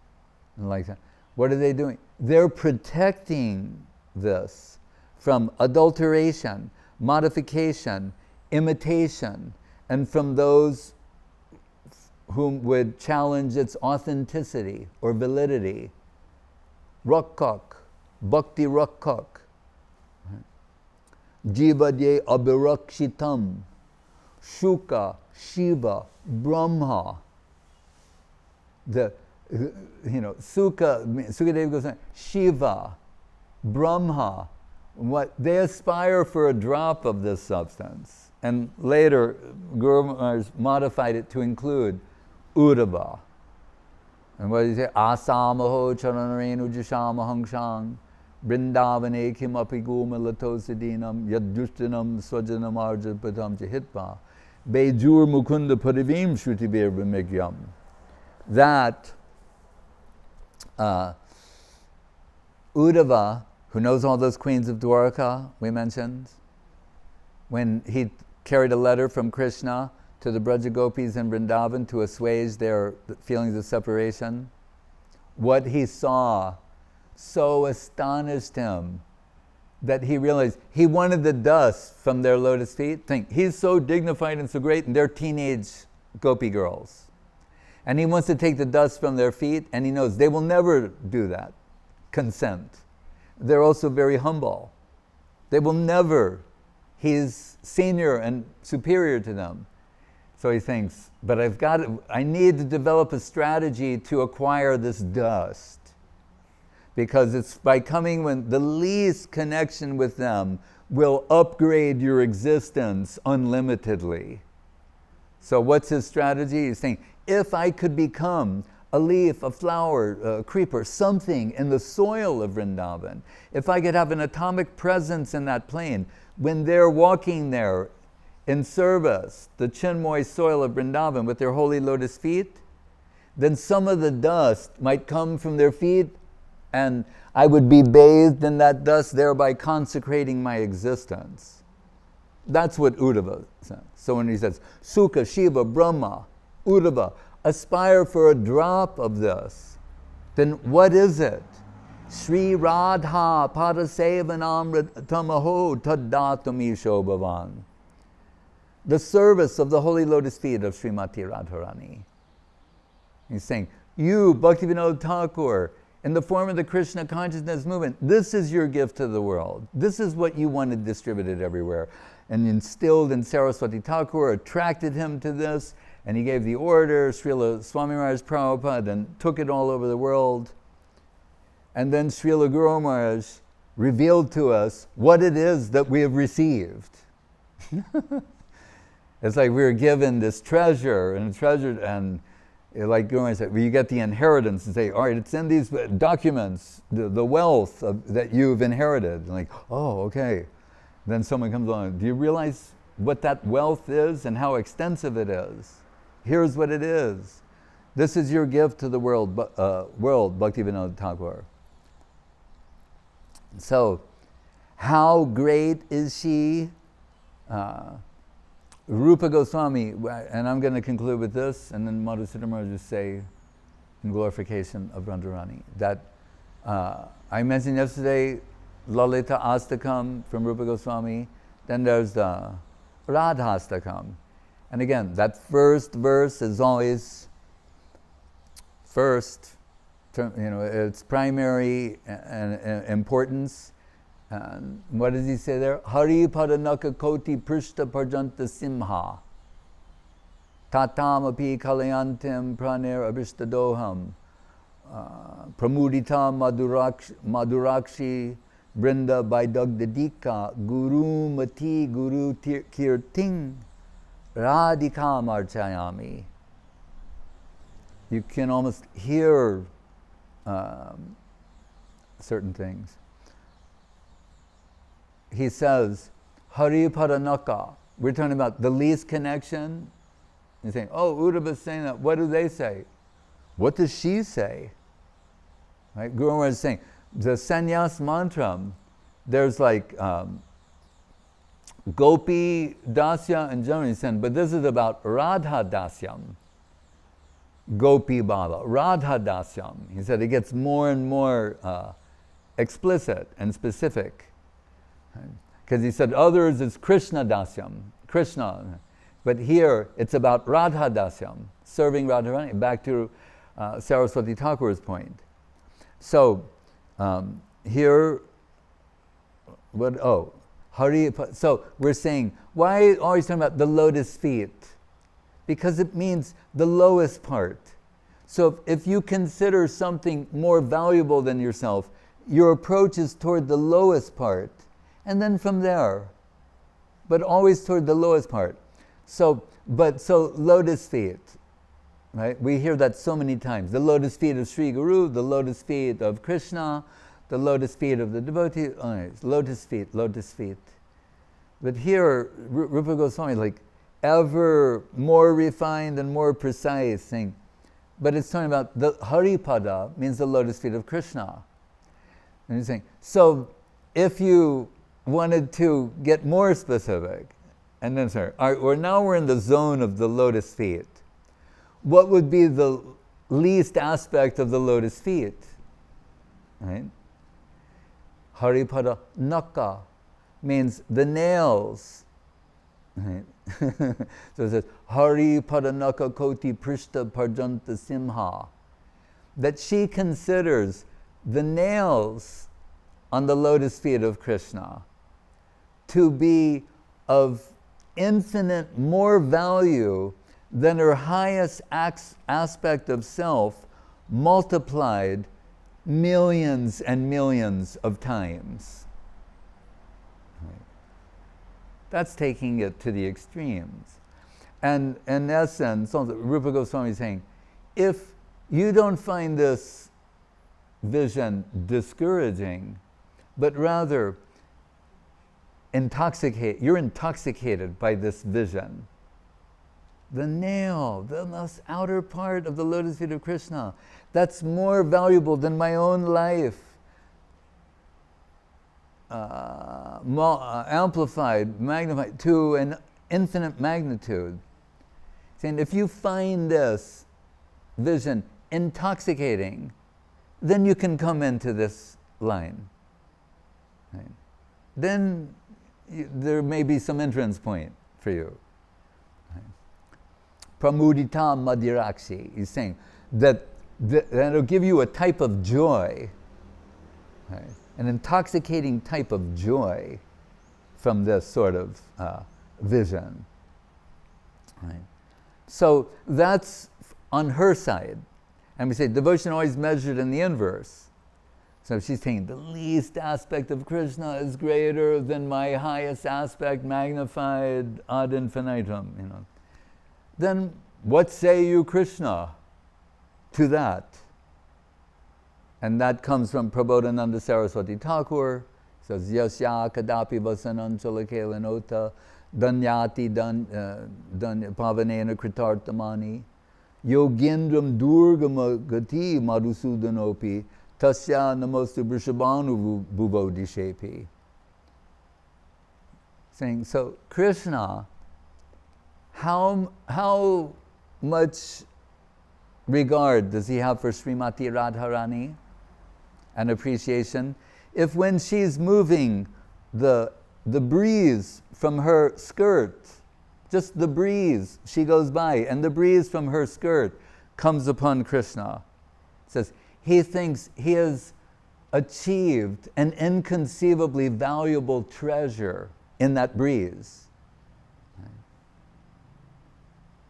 [SPEAKER 1] and like that. What are they doing? They're protecting this from adulteration, modification, imitation, and from those whom would challenge its authenticity or validity. Rakkak, Bhakti Rakkak. Jivadye Abhirakshitam, Shuka, Shiva, Brahma. Sukadev Goswami, Shiva, Brahma. What they aspire for a drop of this substance, and later Guru Maharaj modified it to include Uddhava. And what did he say? Asamaho charanarenu jishamahangshang Vrindavan kimapi guma latosidinam yaddushtinam swajanam arjapatam chahitva bejur mukunda parivim shrutibir vimigyam. That Uddhava, who knows all those queens of Dwaraka we mentioned, when he carried a letter from Krishna to the Braja Gopis in Vrindavan to assuage their feelings of separation, what he saw so astonished him that he realized he wanted the dust from their lotus feet. Think, he's so dignified and so great, and they're teenage gopi girls. And he wants to take the dust from their feet, and he knows they will never do that, consent. They're also very humble. They will never. He's senior and superior to them. So he thinks, but I need to develop a strategy to acquire this dust. Because it's by coming when the least connection with them will upgrade your existence unlimitedly. So what's his strategy? He's saying, if I could become a leaf, a flower, a creeper, something in the soil of Vrindavan, if I could have an atomic presence in that plane, when they're walking there in service, the chinmoy soil of Vrindavan with their holy lotus feet, then some of the dust might come from their feet and I would be bathed in that dust, thereby consecrating my existence. That's what Uddhava says. So when he says, Sukha, Shiva, Brahma, Uddhava, aspire for a drop of this, then what is it? Sri Radha Padasevanamritamaho Taddatami Shobhavan. The service of the holy lotus feet of Srimati Radharani. He's saying, you, Bhaktivinoda Thakur, in the form of the Krishna consciousness movement, this is your gift to the world. This is what you wanted distributed everywhere. And instilled in Saraswati Thakur, attracted him to this, and he gave the order, Srila Swami Maharaj Prabhupada, and took it all over the world. And then Srila Guru Maharaj revealed to us what it is that we have received. It's like we were given this treasure, and like Guru Maharaj said, well, you get the inheritance and say, all right, it's in these documents, the wealth that you've inherited. And like, oh, okay. Then someone comes along, do you realize what that wealth is and how extensive it is? Here's what it is. This is your gift to the world, Bhaktivinoda Thakur. So, how great is she? Rupa Goswami, and I'm going to conclude with this, and then Madhusudan will just say, in glorification of Radharani, that I mentioned yesterday, Lalita Astakam from Rupa Goswami, then there's the Radhastakam. And again, that first verse is always first, its primary importance. And what does he say there? Har-pada-naka koti prishta parjanta simha tatam api kalayantim praner abhishtadoham pramudita madurakshi brinda baidagdadika guru mati guru kirting radhikam archayami. You can almost hear certain things. He says, Har-pada-naka. We're talking about the least connection. He's saying, oh, Uddhava's saying that. What do they say? What does she say? Right? Guru Maharaj is saying, the sannyas mantra, there's like Gopi Dasya and generally saying, but this is about Radha Dasyam. Gopi Baba. Radha Dasyam. He said it gets more and more explicit and specific. Because he said others is Krishna Dasyam, Krishna. But here it's about Radha Dasyam, serving Radharani, back to Saraswati Thakur's point. So here, so we're saying, why always talking about the lotus feet? Because it means the lowest part. So if you consider something more valuable than yourself, your approach is toward the lowest part. And then from there, but always toward the lowest part. So lotus feet, right? We hear that so many times. The lotus feet of Sri Guru, the lotus feet of Krishna, the lotus feet of the devotee, lotus feet. But here, Rupa Goswami, like ever more refined and more precise thing. But it's talking about the Har-pada means the lotus feet of Krishna. And he's saying, so if you wanted to get more specific, and then now we're in the zone of the lotus feet. What would be the least aspect of the lotus feet? Right? Har-pada-naka means the nails. Right? So it says, Har-pada-naka koti prishta parjanta simha. That she considers the nails on the lotus feet of Krishna to be of infinite more value than her highest aspect of self multiplied millions and millions of times. That's taking it to the extremes. And in essence, Rupa Goswami is saying, if you don't find this vision discouraging, but rather you're intoxicated by this vision. The nail, the most outer part of the lotus feet of Krishna, that's more valuable than my own life. Amplified, magnified to an infinite magnitude. Saying if you find this vision intoxicating, then you can come into this line. Right? Then there may be some entrance point for you. Right? Pramudita madhirakshi, he's saying that'll give you a type of joy, right? An intoxicating type of joy from this sort of vision. Right? So that's on her side. And we say devotion always measured in the inverse. So she's saying the least aspect of Krishna is greater than my highest aspect magnified ad infinitum. You know. Then what say you, Krishna, to that? And that comes from Prabodhananda Saraswati Thakur. It says, Yasya kadapi vasananchalakelanota danyati pavanena kritartamani yogendram durgama gati madhusudanopi tasya namostu vrishabhanu bhuvodishepi. Saying, so Krishna, how much regard does he have for Srimati Radharani and appreciation? If when she's moving the breeze from her skirt, just the breeze, she goes by, and the breeze from her skirt comes upon Krishna. It says, he thinks he has achieved an inconceivably valuable treasure in that breeze.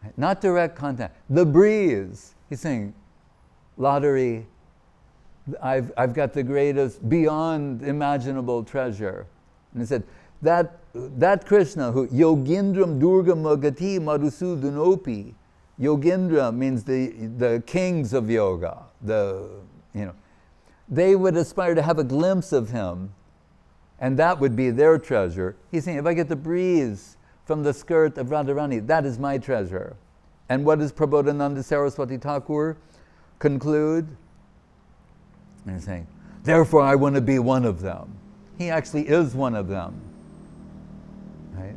[SPEAKER 1] Right? Not direct contact, the breeze. He's saying, lottery, I've got the greatest, beyond imaginable treasure. And he said, that Krishna who Yogindram Durga Magati Madhusudanopi, Yogendra means the kings of yoga. They would aspire to have a glimpse of him, and that would be their treasure. He's saying, if I get the breeze from the skirt of Radharani, that is my treasure. And what does Prabodhananda Saraswati Thakur conclude? And he's saying, therefore I want to be one of them. He actually is one of them. Right?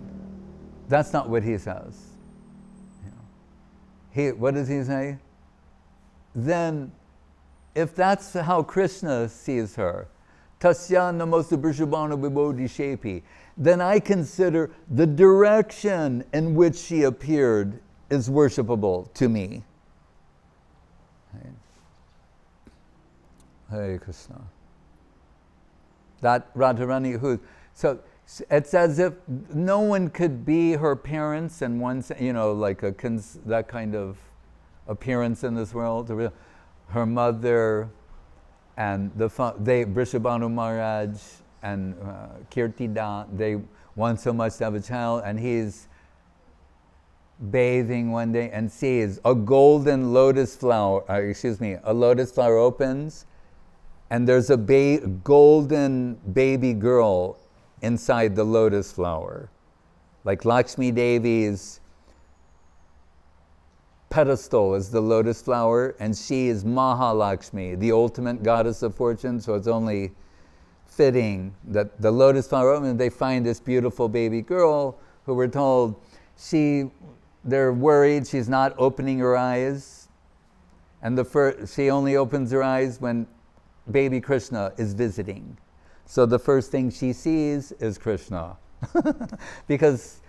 [SPEAKER 1] That's not what he says. What does he say? Then, if that's how Krishna sees her, tasya namostu vrishabhanu vibodhishepi, then I consider the direction in which she appeared is worshipable to me. Right? Hare Krishna. That Radharani so it's as if no one could be her parents in one, like that kind of appearance in this world. Her mother and Vrishabhanu Maharaj and Kirtan, they want so much to have a child, and he's bathing one day and sees a golden lotus flower, a lotus flower opens, and there's a golden baby girl inside the lotus flower. Like Lakshmi Devi's pedestal is the lotus flower, and she is Mahalakshmi, the ultimate goddess of fortune, so it's only fitting that the lotus flower opens, and they find this beautiful baby girl who we're told they're worried she's not opening her eyes, and she only opens her eyes when baby Krishna is visiting. So the first thing she sees is Krishna. Because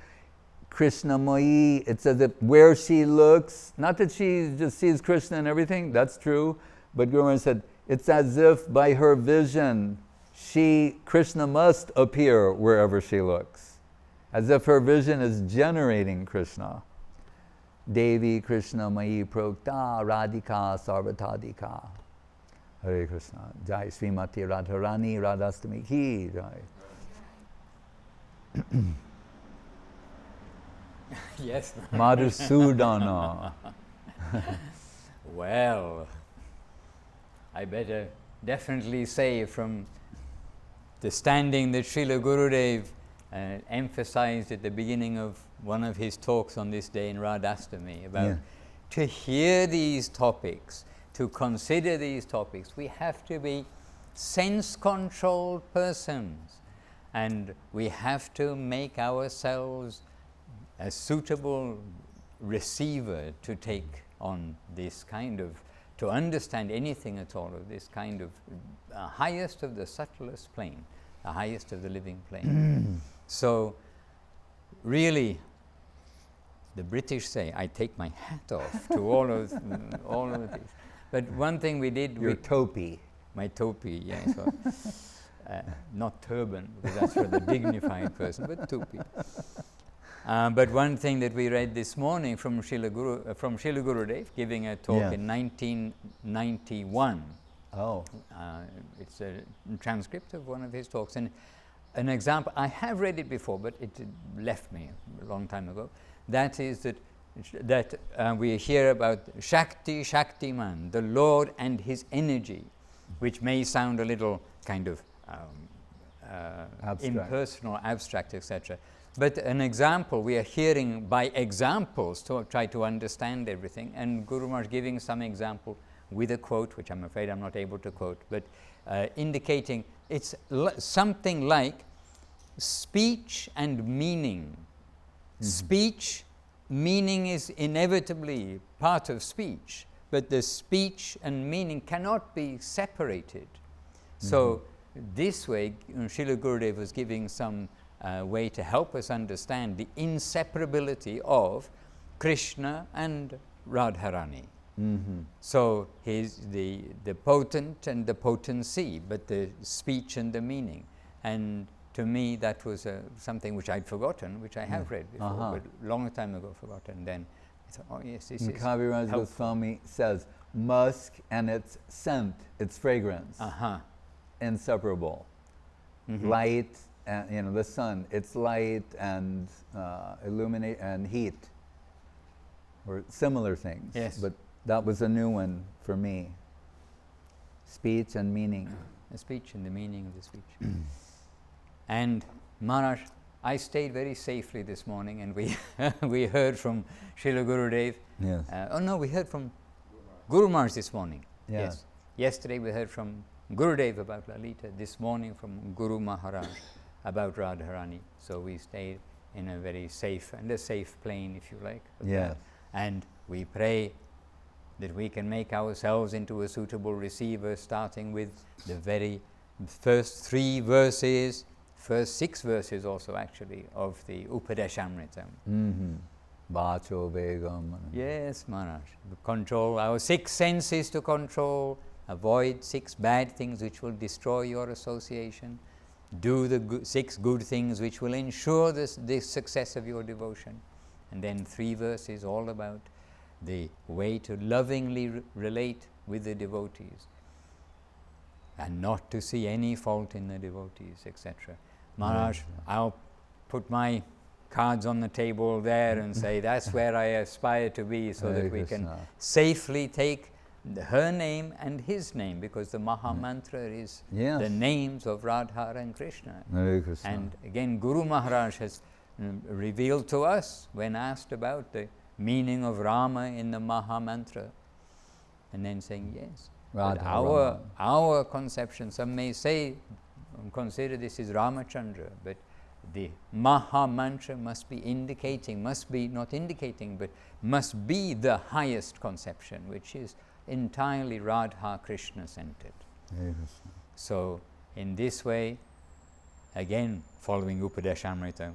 [SPEAKER 1] Krishnamai, it's as if where she looks, not that she just sees Krishna and everything, that's true, but Guru Maharaj said, it's as if by her vision, Krishna must appear wherever she looks. As if her vision is generating Krishna. Devi Krishna Mai Prokta Radhika Sarvatadika. Hare Krishna. Jai Srimati Radharani Radhashtami ki Jai.
[SPEAKER 2] Yes.
[SPEAKER 1] Madhusudana.
[SPEAKER 2] Well, I better definitely say from the standing that Srila Gurudev emphasized at the beginning of one of his talks on this day in Radhashtami about to hear these topics, to consider these topics, we have to be sense-controlled persons, and we have to make ourselves a suitable receiver to take on this kind of, to understand anything at all of this kind of highest of the subtlest plane, the highest of the living plane. So really, the British say, I take my hat off to all of these. But one thing we did...
[SPEAKER 1] Your topi.
[SPEAKER 2] My topi, yes. Not turban, because that's for the dignified person, but topi. But one thing that we read this morning from Srila Gurudev, giving a talk in 1991.
[SPEAKER 1] Oh.
[SPEAKER 2] It's a transcript of one of his talks. And an example, I have read it before, but it left me a long time ago. That is that we hear about Shakti, Shaktiman, the Lord and his energy, which may sound a little kind of impersonal, abstract, etc. But an example, we are hearing by examples to try to understand everything. And Guru Maharaj giving some example with a quote, which I'm afraid I'm not able to quote, but indicating it's something like speech and meaning. Speech, meaning is inevitably part of speech, but the speech and meaning cannot be separated. So this way, Srila Gurudev was giving some way to help us understand the inseparability of Krishna and Radharani. So he's the potent and the potency, but the speech and the meaning. And to me, that was something which I'd forgotten, which I have read before, but a long time ago forgotten. Then I thought, oh yes, this is
[SPEAKER 1] Kaviraj Goswami says, musk and its scent, its fragrance, inseparable. Light, and, the sun, its light and illuminate and heat, or similar things.
[SPEAKER 2] Yes.
[SPEAKER 1] But that was a new one for me. Speech and meaning.
[SPEAKER 2] The speech and the meaning of the speech. And Maharaj, I stayed very safely this morning, and we heard from Srila Gurudev.
[SPEAKER 1] Yes.
[SPEAKER 2] We heard from Guru Maharaj this morning.
[SPEAKER 1] Yes.
[SPEAKER 2] Yesterday we heard from Gurudev about Lalita. This morning from Guru Maharaj about Radharani. So we stayed in a very safe plane, if you like.
[SPEAKER 1] Yes.
[SPEAKER 2] And we pray that we can make ourselves into a suitable receiver, starting with the very first 3 verses, first 6 verses also actually, of the Upadeshamrita.
[SPEAKER 1] Vacho Vegam.
[SPEAKER 2] Yes, Maharaj. Control our 6 senses to control, avoid 6 bad things which will destroy your association, do the 6 good things which will ensure the success of your devotion. And then 3 verses all about the way to lovingly relate with the devotees and not to see any fault in the devotees, etc. Maharaj, I'll put my cards on the table there and say that's where I aspire to be, so that we can safely take her name and his name, because the Maha Mantra is the names of Radha and Krishna. And again, Guru Maharaj has revealed to us when asked about the meaning of Rama in the Maha Mantra, and then saying yes. But our conception, some may say, consider this is Ramachandra, but the Maha Mantra must be must be the highest conception, which is entirely Radha Krishna centered. So in this way, again following Upadeshamrita,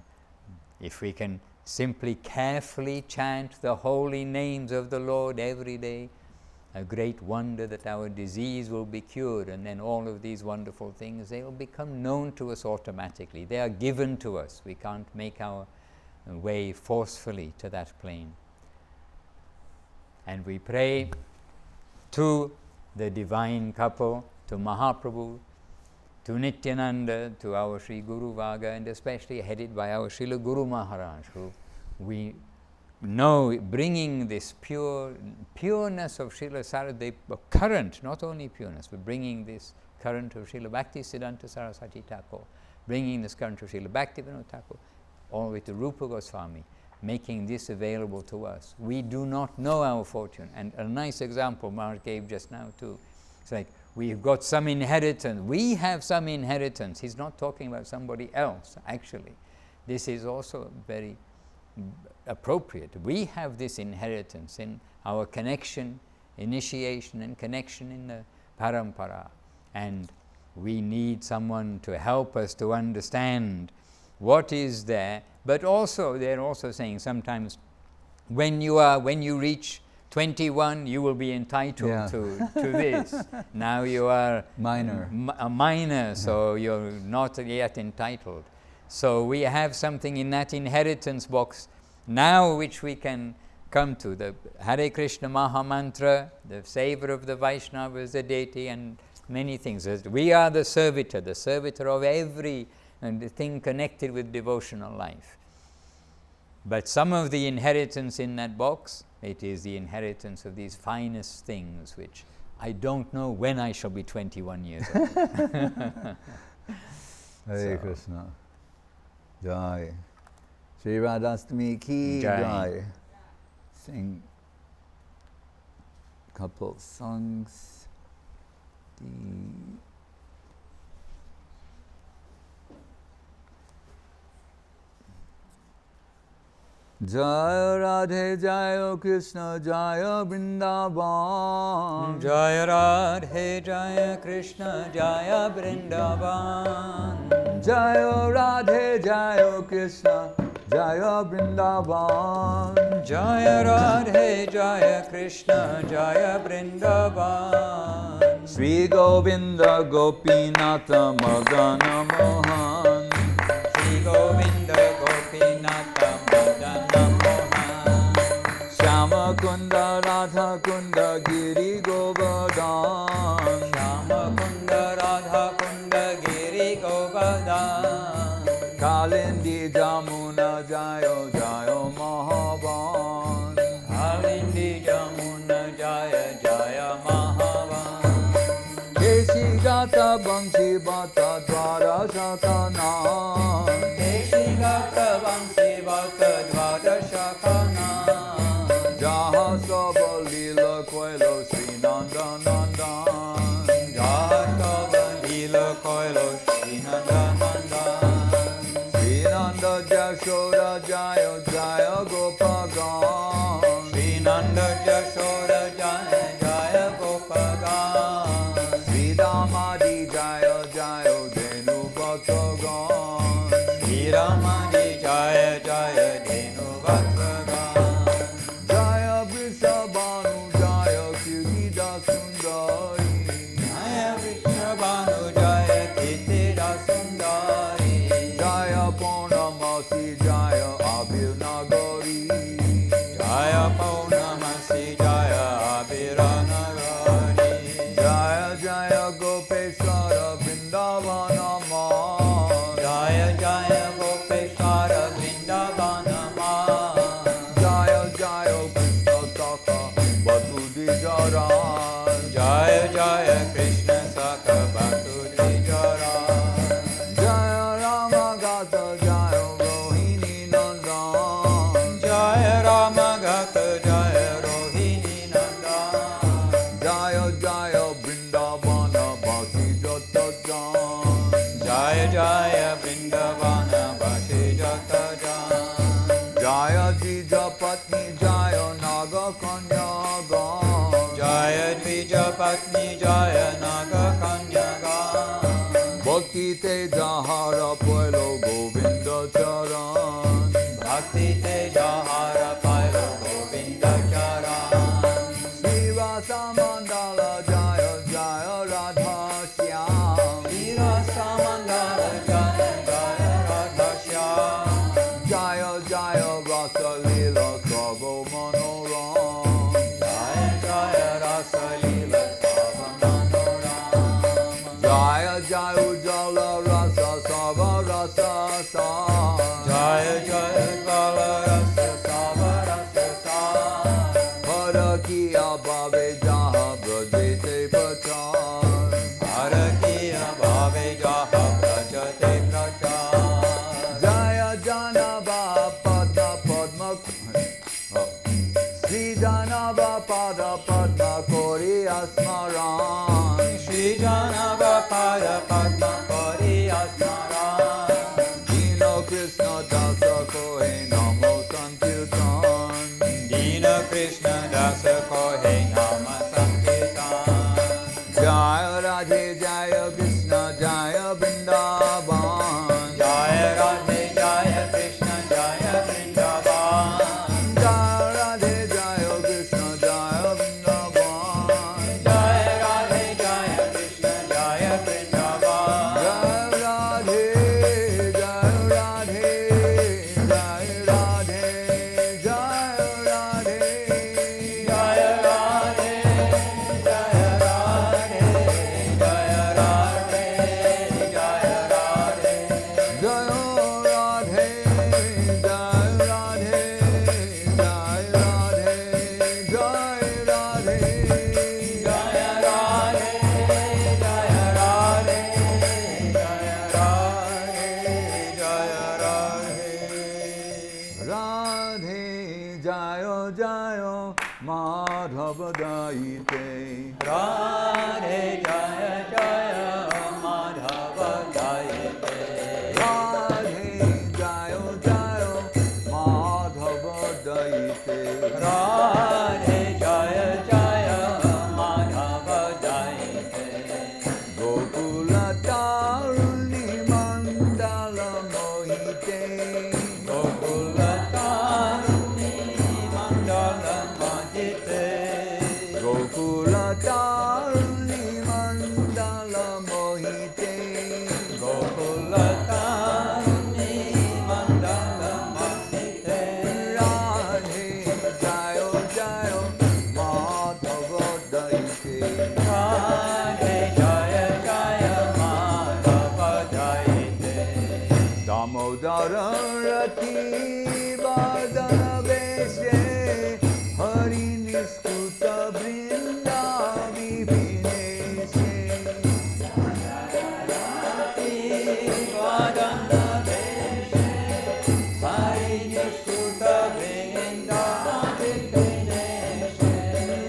[SPEAKER 2] if we can simply carefully chant the holy names of the Lord every day, a great wonder that our disease will be cured, and then all of these wonderful things, they will become known to us automatically. They are given to us. We can't make our way forcefully to that plane. And we pray to the divine couple, to Mahaprabhu, to Nityananda, to our Sri Guru Vaga, and especially headed by our Srila Guru Maharaj, who we bringing this pureness of Srila Saraswati, current, not only pureness, but bringing this current of Srila Bhakti Siddhanta Saraswati Thakur, bringing this current of Srila Bhakti Vinod Thakur, all the way to Rupa Goswami, making this available to us. We do not know our fortune. And a nice example Mark gave just now too. It's like, we've got some inheritance. We have some inheritance. He's not talking about somebody else, actually. This is also very appropriate. We have this inheritance in our connection, initiation and connection in the parampara. And we need someone to help us to understand what is there. But also, they're also saying sometimes when you reach 21, you will be entitled to this. Now you are a minor, so you're not yet entitled. So we have something in that inheritance box now which we can come to. The Hare Krishna Maha Mantra, the savor of the Vaishnavas, the deity, and many things. We are the servitor of every thing connected with devotional life. But some of the inheritance in that box, it is the inheritance of these finest things, which I don't know when I shall be 21 years old.
[SPEAKER 1] Hare Krishna. Jai. Shri Radhashtami ki Jai. Sing a couple songs. Jaya Radhe Jaya Krishna Jaya Vrindavan.
[SPEAKER 2] Jaya Radhe Jaya Krishna Jaya Vrindavan.
[SPEAKER 1] Jaya Radhe Jaya Krishna Jaya Vrindavan.
[SPEAKER 2] Jaya Radhe Jaya Krishna Jaya Vrindavan.
[SPEAKER 1] Sri Govinda Gopinatha Madana Mohan.
[SPEAKER 2] Sri Govinda Gopinatha Madana Mohan.
[SPEAKER 1] Shama Kunda Radha Kunda Giri Govardhan.
[SPEAKER 2] Shama Kunda Radha Kunda Giri Govardhan.
[SPEAKER 1] Kalindi Jamuna Jayo Jayo Maha-bhav.
[SPEAKER 2] Kalindi Jamuna Jaya Jaya Maha-bhav.
[SPEAKER 1] Deshi Gata Bangsi Bata Dwaraka.
[SPEAKER 2] Deshi Gata Bangsi Bata Dwaraka.
[SPEAKER 1] Jaha Saba Lila Koilo Sri Nanda Nandan.
[SPEAKER 2] Jaha Saba Lila Koilo Sri Nanda Nandan.
[SPEAKER 1] Sri Nanda Jashoda Jaya Jaya Gopagan.
[SPEAKER 2] Sri Nanda Jashoda Jaya Jaya Gopagan.
[SPEAKER 1] Sri Damadi Jaya Jaya Dhenu Bhaktagan.
[SPEAKER 2] Sri Ramadi Jaya Jaya Dhenu Bhaktagan.
[SPEAKER 1] Jaya Vrishabhanu Jaya Kirtida Sundari.
[SPEAKER 2] Jaya Vrishabhanu Jaya Kirtida Sundari.
[SPEAKER 1] Jaya Purnamasi Jaya Abhir Nagari.
[SPEAKER 2] Jaya Purnamasi Jaya Abhir Nagari.
[SPEAKER 1] Jaya Jaya Gopeshwara Vrindavana Ma.
[SPEAKER 2] Jaya Jaya Gopeshwara Vrindavana Ma.
[SPEAKER 1] Jaya Jaya Krishna Saka Batu Dijaran.
[SPEAKER 2] Jaya Jaya Krishna Saka Bhaktu Dijaran.
[SPEAKER 1] Jaya Rama Gata Jaya Rohini Nandan.
[SPEAKER 2] Jaya Rama Gata Jaya Rohini Nandan.
[SPEAKER 1] Jaya Jaya Vrindavana Bhakti Jatajan.
[SPEAKER 2] Jaya Jaya Vrindavana Bhakti Jatajan.
[SPEAKER 1] Jaya Jija Patni Jaya Naga Kanyagan.
[SPEAKER 2] Jaya Dvija Patni Jaya Naga Kanyagan.
[SPEAKER 1] Bhakti Teja Hara Puelo Govinda Charan.
[SPEAKER 2] Bhakti Teja Hara Pailo Govinda Charan.
[SPEAKER 1] Srivasa Mandala Jaya Jaya Radhashyam.
[SPEAKER 2] Srirasa Mandala Jaya Jaya Radhashyam.
[SPEAKER 1] Jaya Jaya Rasa Lila Sarvo Manoram.
[SPEAKER 2] Jaya Jaya Rasa Lila Sarva Manoram.
[SPEAKER 1] Jaya Jaya Ujjala Rasa Sarva Rasa Sa.
[SPEAKER 2] Jaya Jaya Ujjala Rasa Sarva Rasa
[SPEAKER 1] vrajete prachar.
[SPEAKER 2] Bharatiya bhave jaha prachate prachar.
[SPEAKER 1] Jaya Janava Padma Padma Sri Janava Pada Padma Kori Asmaran.
[SPEAKER 2] Shri Janava pada padma kori asmaran.
[SPEAKER 1] Dino Krishna Dasa Kohe Namo Sankirtan.
[SPEAKER 2] Dina Krishna dasa kohe nama sankirtan.
[SPEAKER 1] Jaya Radhe Jaya Krishna Jaya Vrindavan.
[SPEAKER 2] Jaya Radhe Jaya Krishna Jaya Vrindavan.
[SPEAKER 1] Jaya Radhe Jaya Krishna Jaya Vrindavan.
[SPEAKER 2] Jaya Radhe Jaya Krishna Jaya Vrindavan.
[SPEAKER 1] Jaya Radhe Jaya Radhe Jaya Radhe Jaya Radhe
[SPEAKER 2] Jaya Radhe Jaya Radhe Jaya Radhe Jaya Radhe.
[SPEAKER 1] Jaya Radhe Jaya Radhe Jaya Radhe Jaya Radhe
[SPEAKER 2] Jaya Radhe Jaya Radhe Jaya Radhe Jaya Radhe.
[SPEAKER 1] Radhe Jaya Jaya Madhava Daite.
[SPEAKER 2] Radhe Jaya Jaya Madhava Jayate.
[SPEAKER 1] Radhe Jaya Jaya Madhava Daite.
[SPEAKER 2] Radhe Jaya Jaya Madhava Jayate.
[SPEAKER 1] Gokula Taruni Mandala Mohite.
[SPEAKER 2] Gokula Taruni Mandala Mahite.
[SPEAKER 1] Gokula Taruni Mandala Mohite.
[SPEAKER 2] Gokula Taruni Mandala Mahite.
[SPEAKER 1] Radhe Jaya Jaya Madhava Daite.
[SPEAKER 2] Radhe Jaya Jaya Madhava Jayate.
[SPEAKER 1] Damodara Rati Vardana Veshe Hari Niskuta Vrinda Vipineshe.
[SPEAKER 2] Vadana Veshe Hari Nishkuta Vrindavan Vipineshe.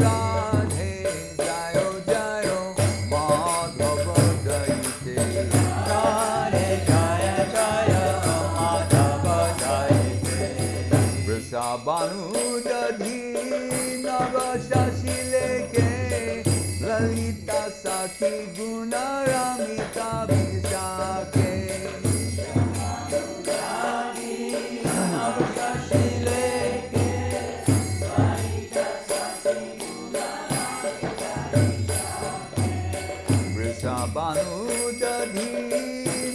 [SPEAKER 1] Radhe Jaya Jaya Madhava Daite.
[SPEAKER 2] Radhe Jaya Jaya Madhava Jayate.
[SPEAKER 1] Vrishabhanu Dadhi Navashashi Leke Lalita Sakhi Guna Ramita Vishake. Vrishabhanu Dadhi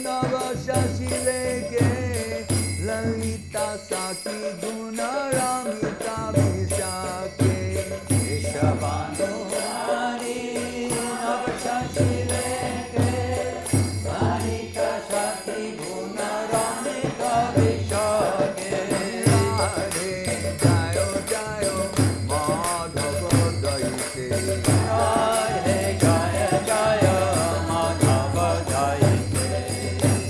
[SPEAKER 1] Navashashi Leke Lalita Sakhi Guna Ramita Vishake.
[SPEAKER 2] Vrishabhanu Hari Navashashi Leke Lalita Sakhi Guna Ramita Vishake.
[SPEAKER 1] Radhe Jaya Jaya Madhava Daite.
[SPEAKER 2] Radhe Jaya Jaya Madhava Jayate.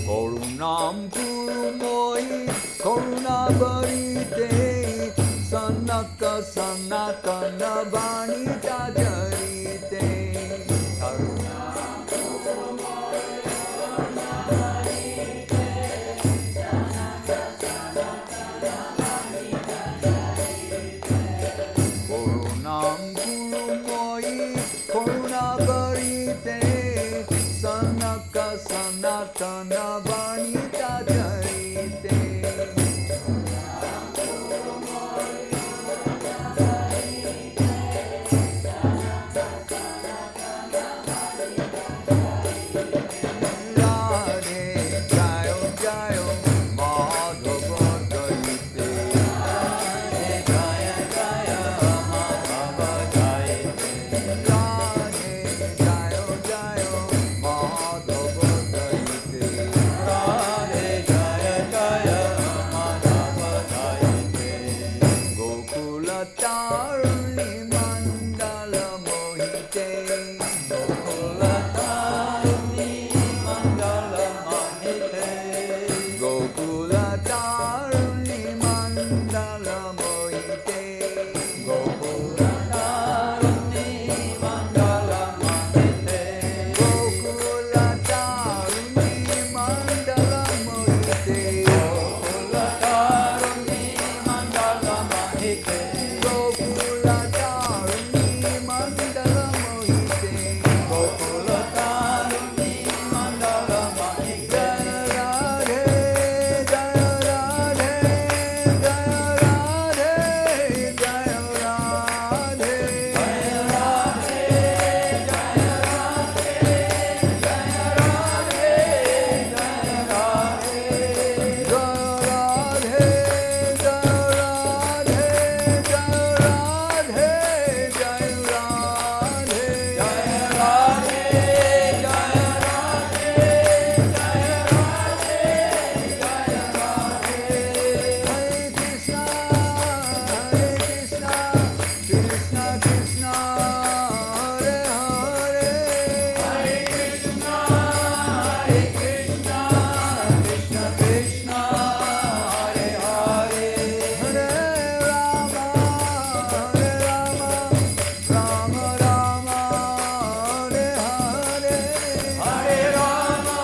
[SPEAKER 1] Korunam Kurumoi Koruna Barite Sanaka Sanatana Vanita Jarite. Korunam Kurumoi Koruna Barite Sanaka Sanatana Vanita Jarite. Mohite Gokula Taruni Mandala Mohite Gokula Taruni Mandala Mohite Gokula Taruni Mandala Mohite Gokula Taruni Mandala Mohite Gokula Taruni Mandala Mohite Gokula Taruni Mandala Mohite Gokula Taruni Mandala Mohite Jaya Radhe Jaya Radhe Jaya Radhe Jaya Radhe Jaya Radhe Jaya Radhe Jaya Radhe Jaya Radhe Jaya Radhe Jaya Radhe Jaya Radhe Jaya Radhe Jaya Radhe Jaya Radhe Jaya Radhe Hare Krishna Krishna Krishna Hare Hare Hare Krishna Krishna Krishna Hare Hare Hare Rama Rama Rama Hare Hare Hare Rama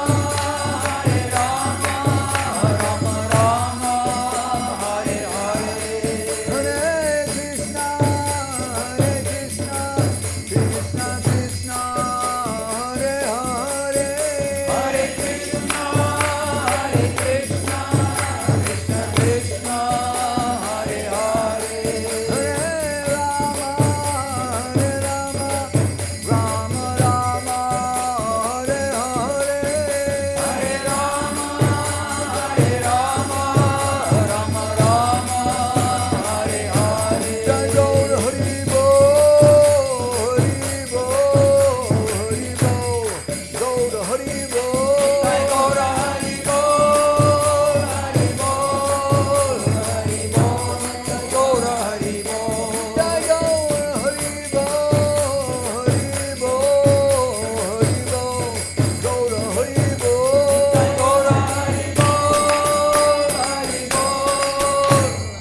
[SPEAKER 1] Rama Rama Hare Hare Hare Krishna Krishna Krishna Hare Hare Hare Krishna Krishna Krishna Hare Hare Hare Rama Rama Rama Hare Hare Hare Rama Rama Rama Hare Hare Jai Gaur Hari Bol Gaur Hari Bol Jai Gaur Hari Bol Gaur Hari Bol Jai Gaur Hari Bol Gaur Hari Bol Jai Gaur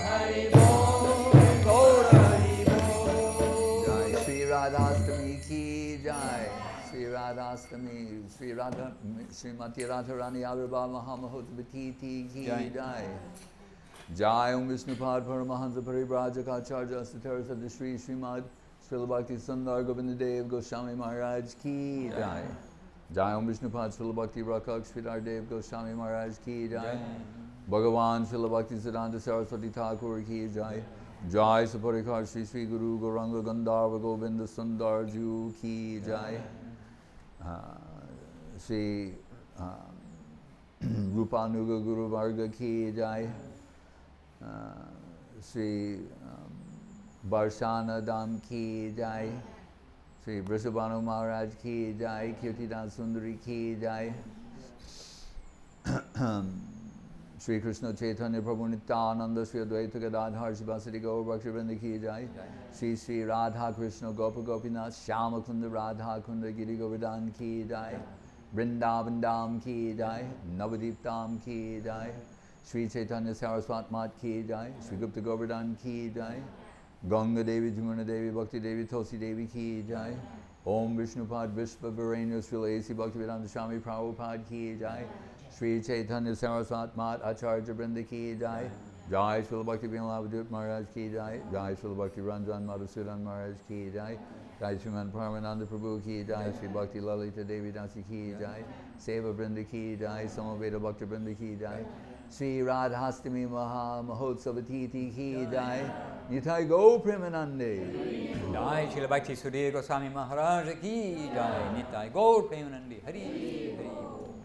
[SPEAKER 1] Hari Bol Gaur Hari Bol Jai Shri Radhashtami ki Jai Shri Radhashtami Shri Radha Srimati Radharani Avirbhav Mahamahotavati ki
[SPEAKER 2] Jai.
[SPEAKER 1] Jai Jai Om Vishnupad Paramahansa Parivrajaka Satar Sadhi Shri Srimad Srila Bhakti Sundar Govinda Dev Goswami Maharaj ki Jai Jai Om Vishnupad Srila Bhakti Rakak Sridhar Dev Goswami Maharaj ki Jai Bhagavan Srila Bhakti Siddhanta Saraswati Thakur ki Jai Jai Saparikar Shri Sri Guru Gauranga Gandharva Govinda Sundar Ju ki Jai Shri Rupanuga Guru Varga ki Jai Shri Barshana Dham ki Jai Shri Vrishabhanu Maharaj ki Jai Kirtidan Sundari ki Jai Shri Krishna Chaitanya Prabhu Nityananda Shri Advaita Gadadhar Shivasati Gaur Bhakti Vrinda ki Jai Shri Shri Radha Krishna Gopa Gopinath Shyama Kunda Radha Kunda Giri Govardhan ki Jai Vrindavan Dham ki Jai Navadip Dham ki Jai Shri Chaitanya Saraswati Mat ki Jai Shri Gupta Govardhan ki Jai Ganga Devi Jamuna Devi Bhakti Devi Tulsi Devi ki Jai Om Vishnupad Vishva Varenya Srila A.C. Bhaktivedanta Swami Prabhupada ki Jai Shri Chaitanya Saraswati Mat Acharya Vrinda ki Jai Jai Srila Bhakti Vinodavadut Maharaj ki Jai Jai Srila Bhakti Ranjan Madhusudan Maharaj ki Jai Jai Sriman Paramananda Prabhu ki Jai Shri Bhakti Lalita Devi Dasi ki Jai Seva Vrinda ki Jai Samaveda Bhakti Vrinda ki Jai Shri Radhashtami Maha-bhav ki Jai Nitai Go Premanande
[SPEAKER 2] Jai Srila Bhakti Sudhir Goswami Maharaj ki Jai Nitai Gaur Premanandi Hari Hari Bol.